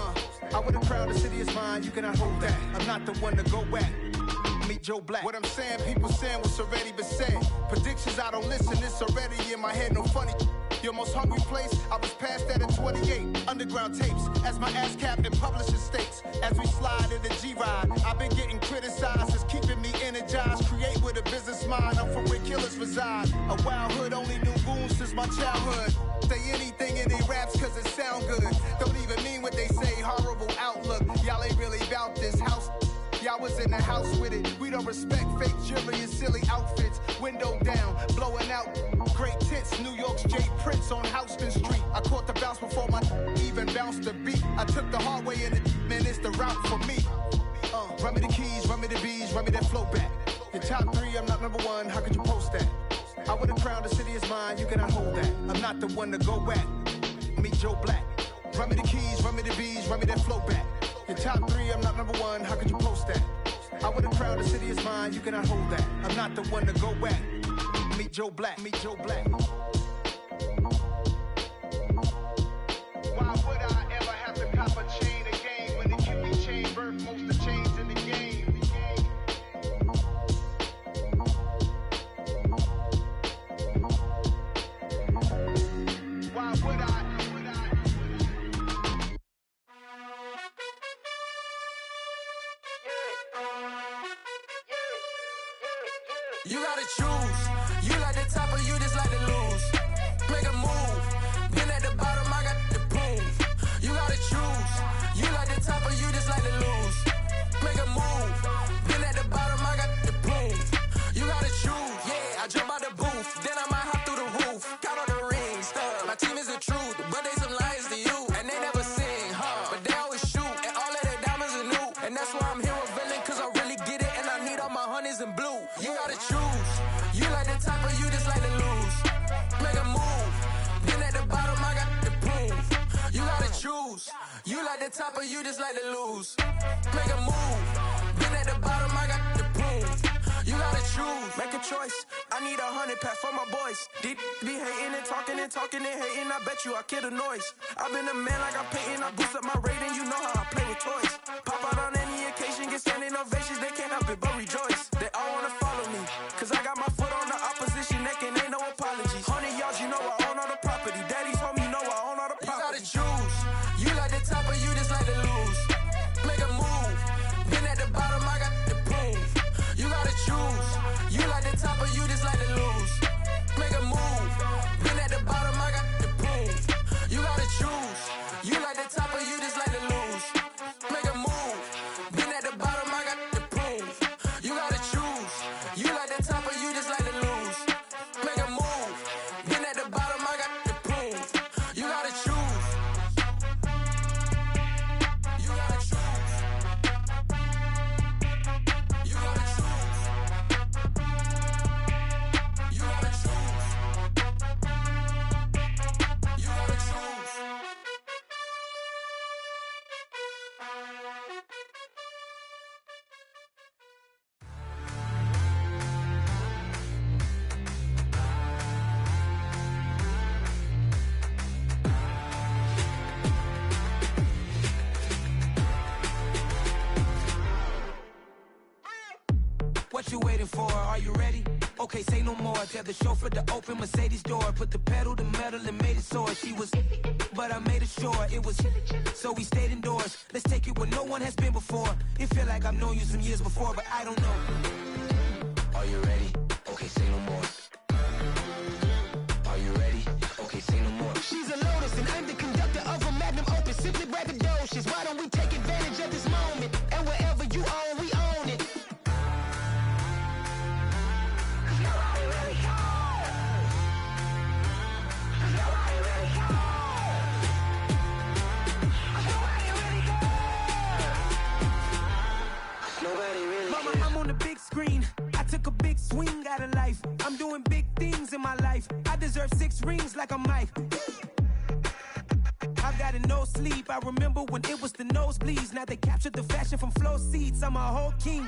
I would have crowned the city is mine, you cannot hold that. I'm not the one to go at. Meet Joe Black. What I'm saying, people saying what's already been said. Predictions, I don't listen, it's already in my head, no funny. Your most hungry place, I was past that at 28. Underground tapes, as my ass cap in publishing states. As we slide in the G-Ride, I've been getting criticized, it's keeping me energized. Create with a business mind, I'm from where killers reside. A wild hood, only knew goons since my childhood. Say anything in they raps cause it sound good. Don't even mean what they say, horrible outlook. Y'all ain't really about this house. Y'all was in the house with it. We don't respect fake jewelry and silly outfits. Window down, blowing out. Great tits, New York's J. Prince on Houston Street. I caught the bounce before my even bounced the beat. I took the hard way in it, man, it's the route for me. Run me the keys, run me the bees, run me that flow back. Your top 3, I'm not number 1, how could you post that? I would've crowned the city as mine, you cannot hold that. I'm not the one to go at. Meet Joe Black. Run me the keys, run me the bees, run me that flow back. Your top 3, I'm not number 1, how could you post that? I would've crowned the city as mine, you cannot hold that. I'm not the one to go at. Meet Joe Black, meet Joe Black. Why would I ever have to cop a chain again when the QB chain birthed most of the chains in the game? Why would I? You gotta choose. You like the top or you just like to lose. Make a move. Been at the bottom, I got the proof. You gotta choose. You like the top or you just like to lose. Make a move. Been at the bottom, I got the proof. You gotta choose. Yeah, I jump out the booth. Then I might hop through the roof. Count on the rings. My team is the truth, but they some liars to you. And they never sing, but they always shoot. And all of their diamonds are new. And that's why I'm here revealing, cause I really get it. And I need all my honeys in blue. You gotta choose. You like the top or you just like to lose. Make a move. Then at the bottom, I got the proof. You gotta choose. You like the top or you just like to lose. Make a move. Then at the bottom, I got the proof. You gotta choose. Make a choice. I need 100 pack for my boys. Deep be hating and talking and talking and hating. I bet you I kill the noise. I've been a man like I'm Peyton. I boost up my rating. You know how I play with toys. Pop out on any occasion, get standing ovations. They can't help it but rejoice. They all wanna follow me, cause I got my foot on the opposition neck and ain't no apologies. 100 yards, you know I own all the property. Daddy's home, you know I own all the property. You gotta choose. You like the top or you just like to lose. Make a move. Been at the bottom, I got the proof. You gotta choose. You like the top or you just like to lose. Make a move. Been at the bottom, I got the proof. You gotta choose. You like the top or you just like to lose. Make a move. Been at the bottom, I got the proof. You gotta choose. You like the top or you just like to lose. Make a move. Been at the bottom, I got the proof. You gotta choose. You gotta choose. You gotta choose. You gotta choose. You gotta choose. What you waiting for? Are you ready? Okay, say no more. Tell the chauffeur to open Mercedes door. Put the pedal to metal and made it soar. She was, but I made it sure it was. So we stayed indoors. Let's take it where no one has been before. It feel like I've known you some years before, but I don't know. Are you ready? Okay, say no more. Are you ready? Okay, say no more. She's a Lotus and I'm the conductor of a magnum opus. Simply braggadocious. Why don't we take advantage of this moment? And wherever you own, we own it. Mama, I'm on the big screen. I took a big swing out of life. I'm doing big things in my life. I deserve 6 rings like I'm Mike. I've got no sleep. I remember when it was the nosebleeds. Now they captured the fashion from flow seats. I'm a whole king.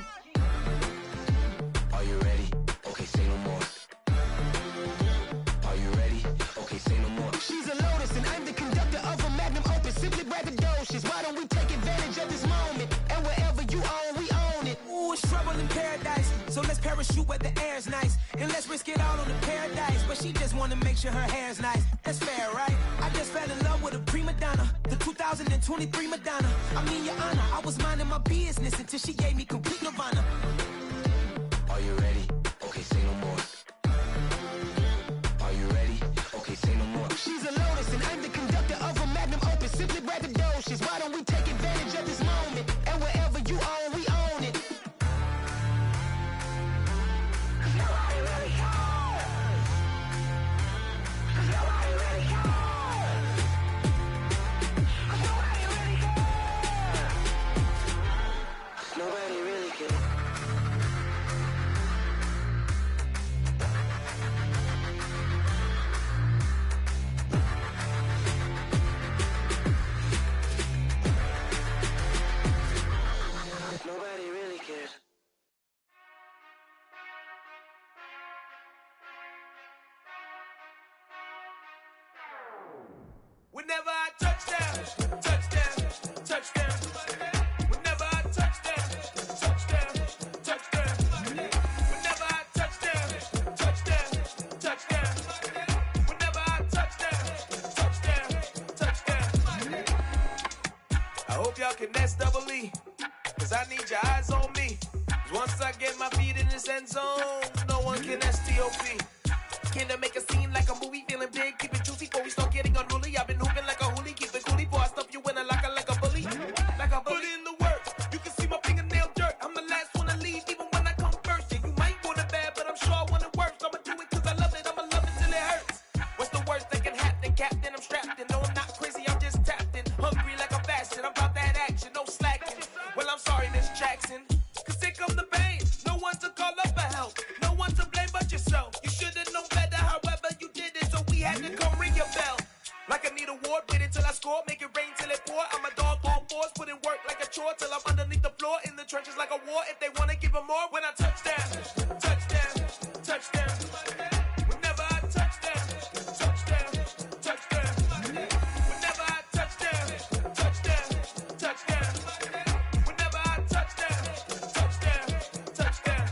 Are you ready? Okay, say no more. Are you ready? Okay, say no more. She's a Lotus and I'm the conductor of a magnum opus. Simply braggadocious. Why don't we take advantage of this moment? And wherever you own, we own it. Ooh, it's trouble in paradise. So let's parachute where the air's nice. And let's risk it all on the paradise. But she just wanna make sure her hair's nice. That's fair, right? I just fell in love with a prima donna. The 2023 Madonna. I mean, your honor, I was minding my business until she gave me complete nirvana. Are you ready? Okay, say no more. Are you ready? Okay, say no more. She's a Lotus and I'm the conductor of a magnum opus. Simply braggadocious. Why don't we take advantage of this moment? And wherever you own, we own it. Nobody really cares. Nobody really cares. Nobody really cares. Nobody really cares. Whenever I touch down, touchdown, touchdown. Whenever I touch down, touchdown, touchdown. Whenever I touch down, touchdown, touchdown. Whenever I touch down, touchdown, touchdown. I hope y'all can nest double E, cause I need your eyes on me. Once I get my feet in this end zone, no one can STOP. Can I make a scene like a movie, feeling big, keep it juicy before we start getting unruly. I've been hooping like a hoolie, keep it coolie before I stuff you in a locker like a bully. Like a bully. Put in the work, you can see my fingernail dirt. I'm the last one to leave, even when I come first. Yeah, you might want it bad, but I'm sure I want it worse. I'ma do it cause I love it, I'ma love it till it hurts. What's the worst that can happen, Captain? I'm strapped in, no I'm not crazy, I'm just tapped in. Hungry like I'm fasting, I'm about that action, no slacking. Well, I'm sorry, Miss Jackson, cause here come the pain. No one to call up for help, no one to blame but yourself. You should've known better, however you did it, so we had to come ring your bell. Like I need a ward, wait until I score, make it rain till it pour. I'm a dog on force, put in work like a chore till I'm underneath the floor, in the trenches like a war. If they wanna give them more, when I touch down, touchdown, touchdown. Whenever I touch down, touchdown, touchdown. Whenever I touch down, touchdown, touchdown. Whenever I touch down, touchdown, touchdown.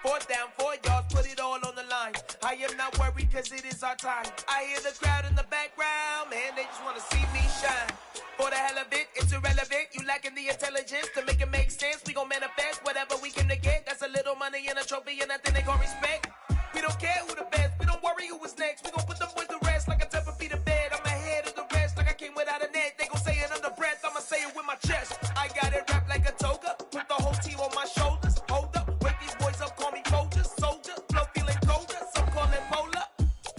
4th down, 4 yards, put it all on the line. I am not worried cause it is our time. I hear the crowd in the background, man, they just wanna see me shine. For the hell of it, it's irrelevant. You lacking the intelligence to make it make sense. We gon' manifest whatever we came to get. That's a little money and a trophy and nothing they gon' respect. We don't care who the best, we don't worry who was next. We gon' put them boys to rest like a 10 feet of bed. I'm ahead of the rest like I came without a net. They gon' say it under breath, I'ma say it with my chest. I got it wrapped like a toga, put the whole team on my shoulders. Hold up, wake these boys up, call me Folger, soldier, flow feeling colder, some call it polar.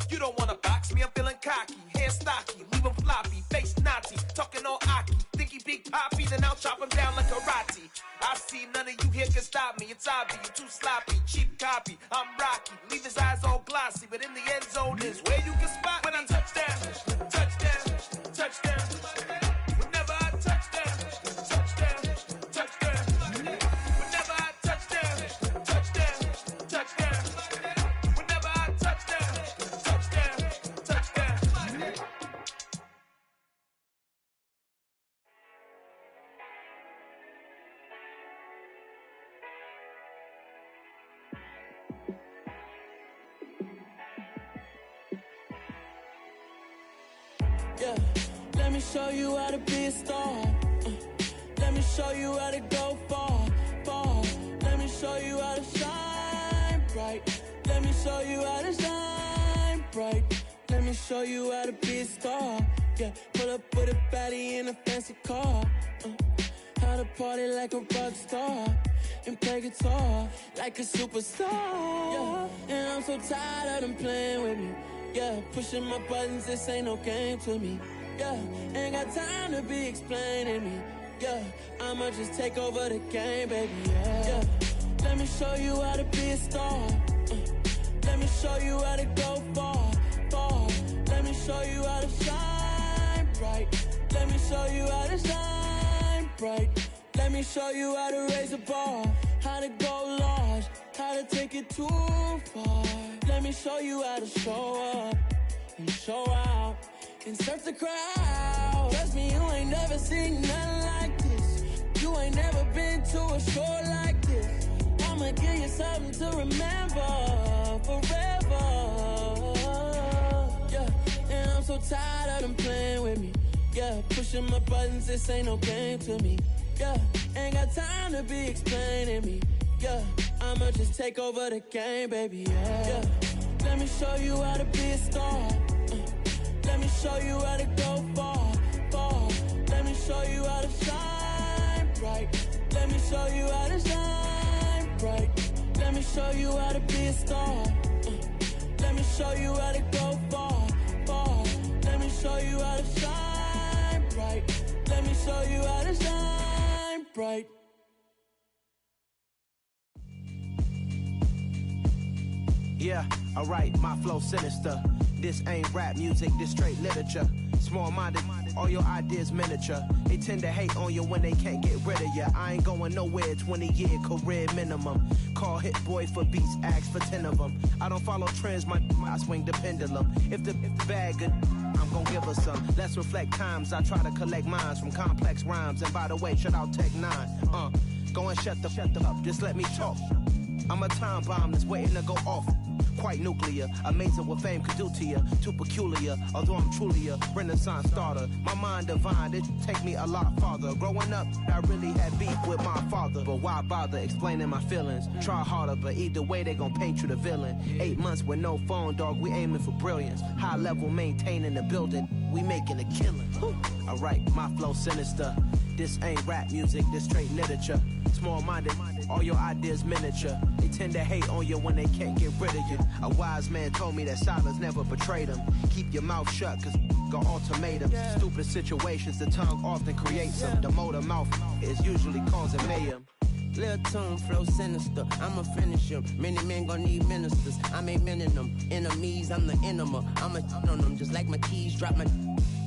You don't wanna box me, I'm feeling cocky, hair stocky, leave him floppy, face naughty, talking all aki, think he big poppy, then I'll chop him down like karate. I see none of you here can stop me, it's obvious, you too sloppy, cheap copy, I'm rocky, leave his eyes all glossy, but in the end zone is where you can spot when I touch down, touchdown, touchdown. Whenever I touch down, touchdown, touchdown. Whenever I touch down, touchdown, touchdown. Whenever I touch down, touchdown, touchdown. Yeah, let me show you how to be a star. Let me show you how to go far, far. Let me show you how to shine bright. Let me show you how to shine bright. Let me show you how to be a star. Yeah, pull up with a baddie in a fancy car. How to party like a rock star and play guitar like a superstar. Yeah, and I'm so tired of them playing with me. Yeah, pushing my buttons, this ain't no game to me. Yeah, ain't got time to be explaining me. Yeah, I'ma just take over the game, baby. Yeah, let me show you how to be a star. Let me show you how to go far, far. Let me show you how to shine bright. Let me show you how to shine bright. Let me show you how to raise a bar, how to go large, how to take it too far. Let me show you how to show up and show out and surf the crowd. Trust me, you ain't never seen nothing like this. You ain't never been to a show like this. I'ma give you something to remember forever. Yeah, and I'm so tired of them playing with me. Yeah, pushing my buttons, this ain't no game to me. Yeah, ain't got time to be explaining me. Yeah, I'ma just take over the game, baby. Yeah, let me show you how to be a star. Let me show you how to go far, far. Let me show you how to shine bright. Let me show you how to shine bright. Let me show you how to be a star. Let me show you how to go far, far. Let me show you how to shine bright. Let me show you how to shine bright. Yeah, alright, my flow sinister. This ain't rap music, this straight literature. Small-minded, all your ideas miniature. They tend to hate on you when they can't get rid of you. I ain't going nowhere, 20-year career minimum. Call Hit Boy for beats, ask for 10 of them. I don't follow trends, I swing the pendulum. If the bag good, I'm gon' give her some. Let's reflect times, I try to collect minds from complex rhymes. And by the way, shout out Tech 9. Go and shut the up, just let me talk. I'm a time bomb that's waiting to go off. Quite nuclear, amazing what fame could do to you. Too peculiar, although I'm truly a renaissance starter. My mind divine, it take me a lot farther. Growing up, I really had beef with my father. But why bother explaining my feelings? Try harder, but either way they gon' paint you the villain. 8 months with no phone, dog, we aiming for brilliance. High level maintaining the building, we making a killing. Alright, my flow sinister. This ain't rap music, this straight literature. Small-minded, all your ideas miniature. They tend to hate on you when they can't get rid of you. A wise man told me that silence never betrayed him. Keep your mouth shut, cause got ultimatums. Stupid situations, the tongue often creates them. The motor mouth is usually causing mayhem. Lil' tune, flow sinister, I'ma finish him. Many men gon' need ministers, I'm a men in them. Enemies, I'm the enema, I'ma on them. Just like my keys, drop my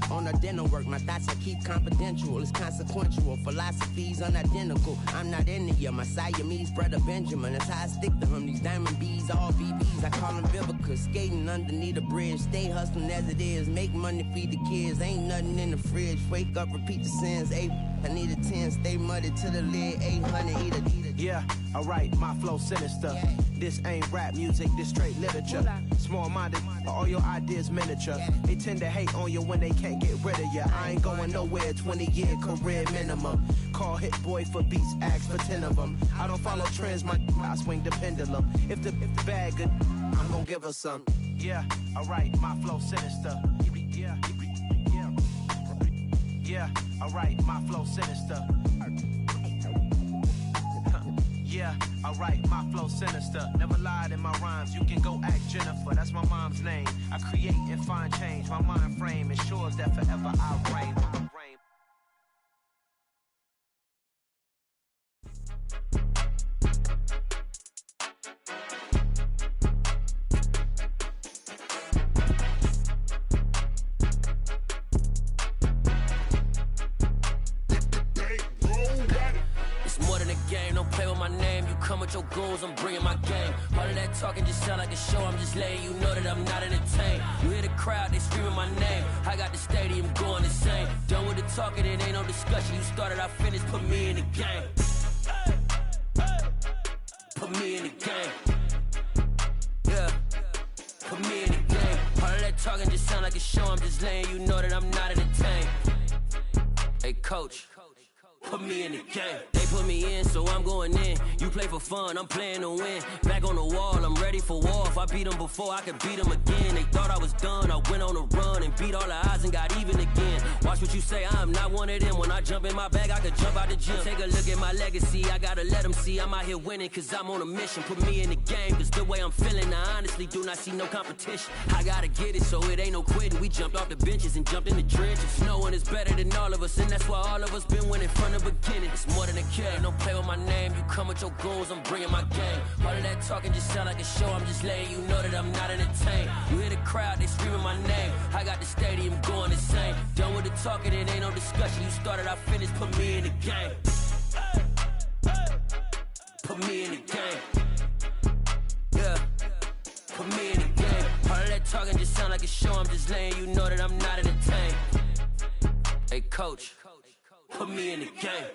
on a dinner work. My thoughts I keep confidential, it's consequential. Philosophies unidentical, I'm not into you. My Siamese brother Benjamin, that's how I stick to him. These diamond bees, all BBs, I call them Vivica. Skating underneath the bridge, stay hustling as it is. Make money, feed the kids, ain't nothing in the fridge. Wake up, repeat the sins, I need a 10, stay muddy to the lid, 800, eat a. Yeah, alright, my flow sinister. This ain't rap music, this straight literature. Small-minded, all your ideas miniature. They tend to hate on you when they can't get rid of you. I ain't going nowhere, 20-year career minimum. Call Hit Boy for beats, ask for 10 of them. I don't follow trends, I swing the pendulum. If the bag good, I'm gon' give her some. Yeah, alright, my flow sinister. Yeah, alright, my flow sinister. Yeah, alright, my flow sinister. Never lied in my rhymes, you can go ask Jennifer. That's my mom's name. I create and find change. My mind frame ensures that forever I reign. Come with your goons, I'm bringing my game. All of that talking just sound like a show. I'm just letting you know that I'm not entertained. You hear the crowd, they screaming my name. I got the stadium going insane. Done with the talking, it ain't no discussion. You started, I finished, put me in the game. Put me in the game. Yeah, put me in the game. All of that talking just sound like a show. I'm just letting you know that I'm not entertained. Hey, coach. Put me in the game. They put me in, so I'm going in. You play for fun, I'm playing to win. Back on the wall, I'm ready for war. If I beat them before, I could beat them again. They thought I was done, I went on a run and beat all the odds and got even again. Watch what you say, I'm not one of them. When I jump in my bag, I could jump out the gym. Take a look at my legacy, I gotta let them see I'm out here winning, cause I'm on a mission. Put me in the game, cause the way I'm feeling, I honestly do not see no competition. I gotta get it, so it ain't no quitting. We jumped off the benches and jumped in the trenches. No one is better than all of us, and that's why all of us been winning from the beginning. It's more than a kid, don't play with my name. You come with your goons, I'm bringing my game. All of that talking just sound like a show. I'm just letting you know that I'm not entertained. You hear the crowd, they screaming my name. I got the stadium going insane. Done with the talking, it ain't no discussion. You started, I finished, put me in the game. Put me in the game. Yeah, put me in the game. All of that talking just sound like a show. I'm just letting you know that I'm not entertained. Hey, coach. Put me in the game.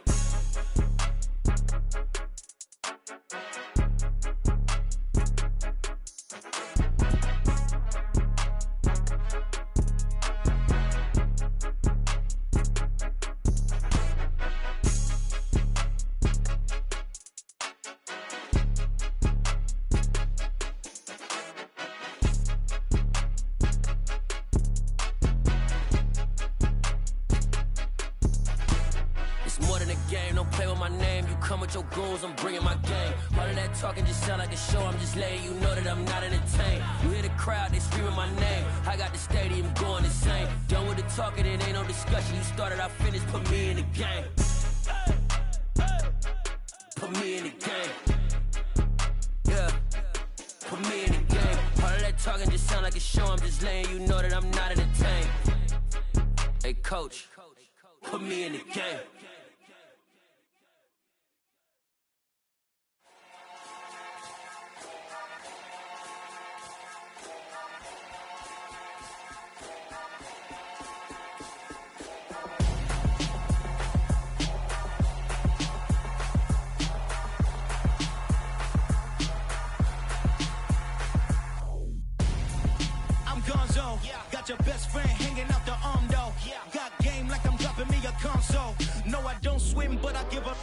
Your goons, I'm bringing my game. All of that talking just sound like a show. I'm just letting you know that I'm not entertained. You hear the crowd, they screaming my name. I got the stadium going insane. Done with the talking, it ain't no discussion. You started, I finished, put me in the game. Put me in the game. Yeah, put me in the game. All of that talking just sound like a show. I'm just letting you know that I'm not entertained. Hey, coach, put me in the game. Got your best friend hanging out the arm though. Got game like I'm dropping me a console. No, I don't swim, but I give a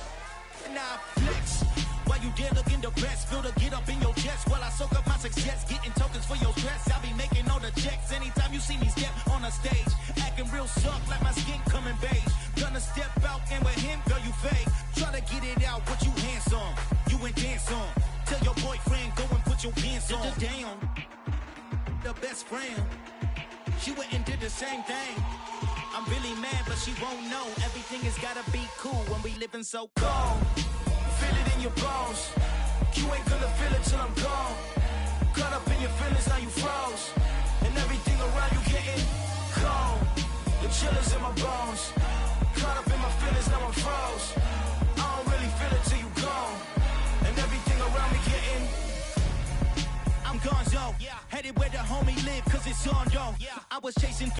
nah flex. While you there looking the best, feel the get up in your chest while I soak up my success, getting tokens for your stress. I be making all the checks anytime you see me step on a stage, acting real soft like my skin coming beige. Gonna step out and with him, girl, you fake. Try to get it out, but you handsome. You ain't dance on. Tell your boyfriend go and put your pants on. Damn, the best friend. She went and did the same thing. I'm really mad, but she won't know. Everything has gotta be cool when we living so cold. Feel it in your bones. You ain't gonna feel it till I'm gone. Caught up in your feelings, now you froze. And everything around you getting cold. The chillers in my bones. Caught up in my feelings, now I'm froze. I don't really feel it till you gone. And everything around me getting I'm gonzo, headed where the homie live, cause it's on though. I was chasing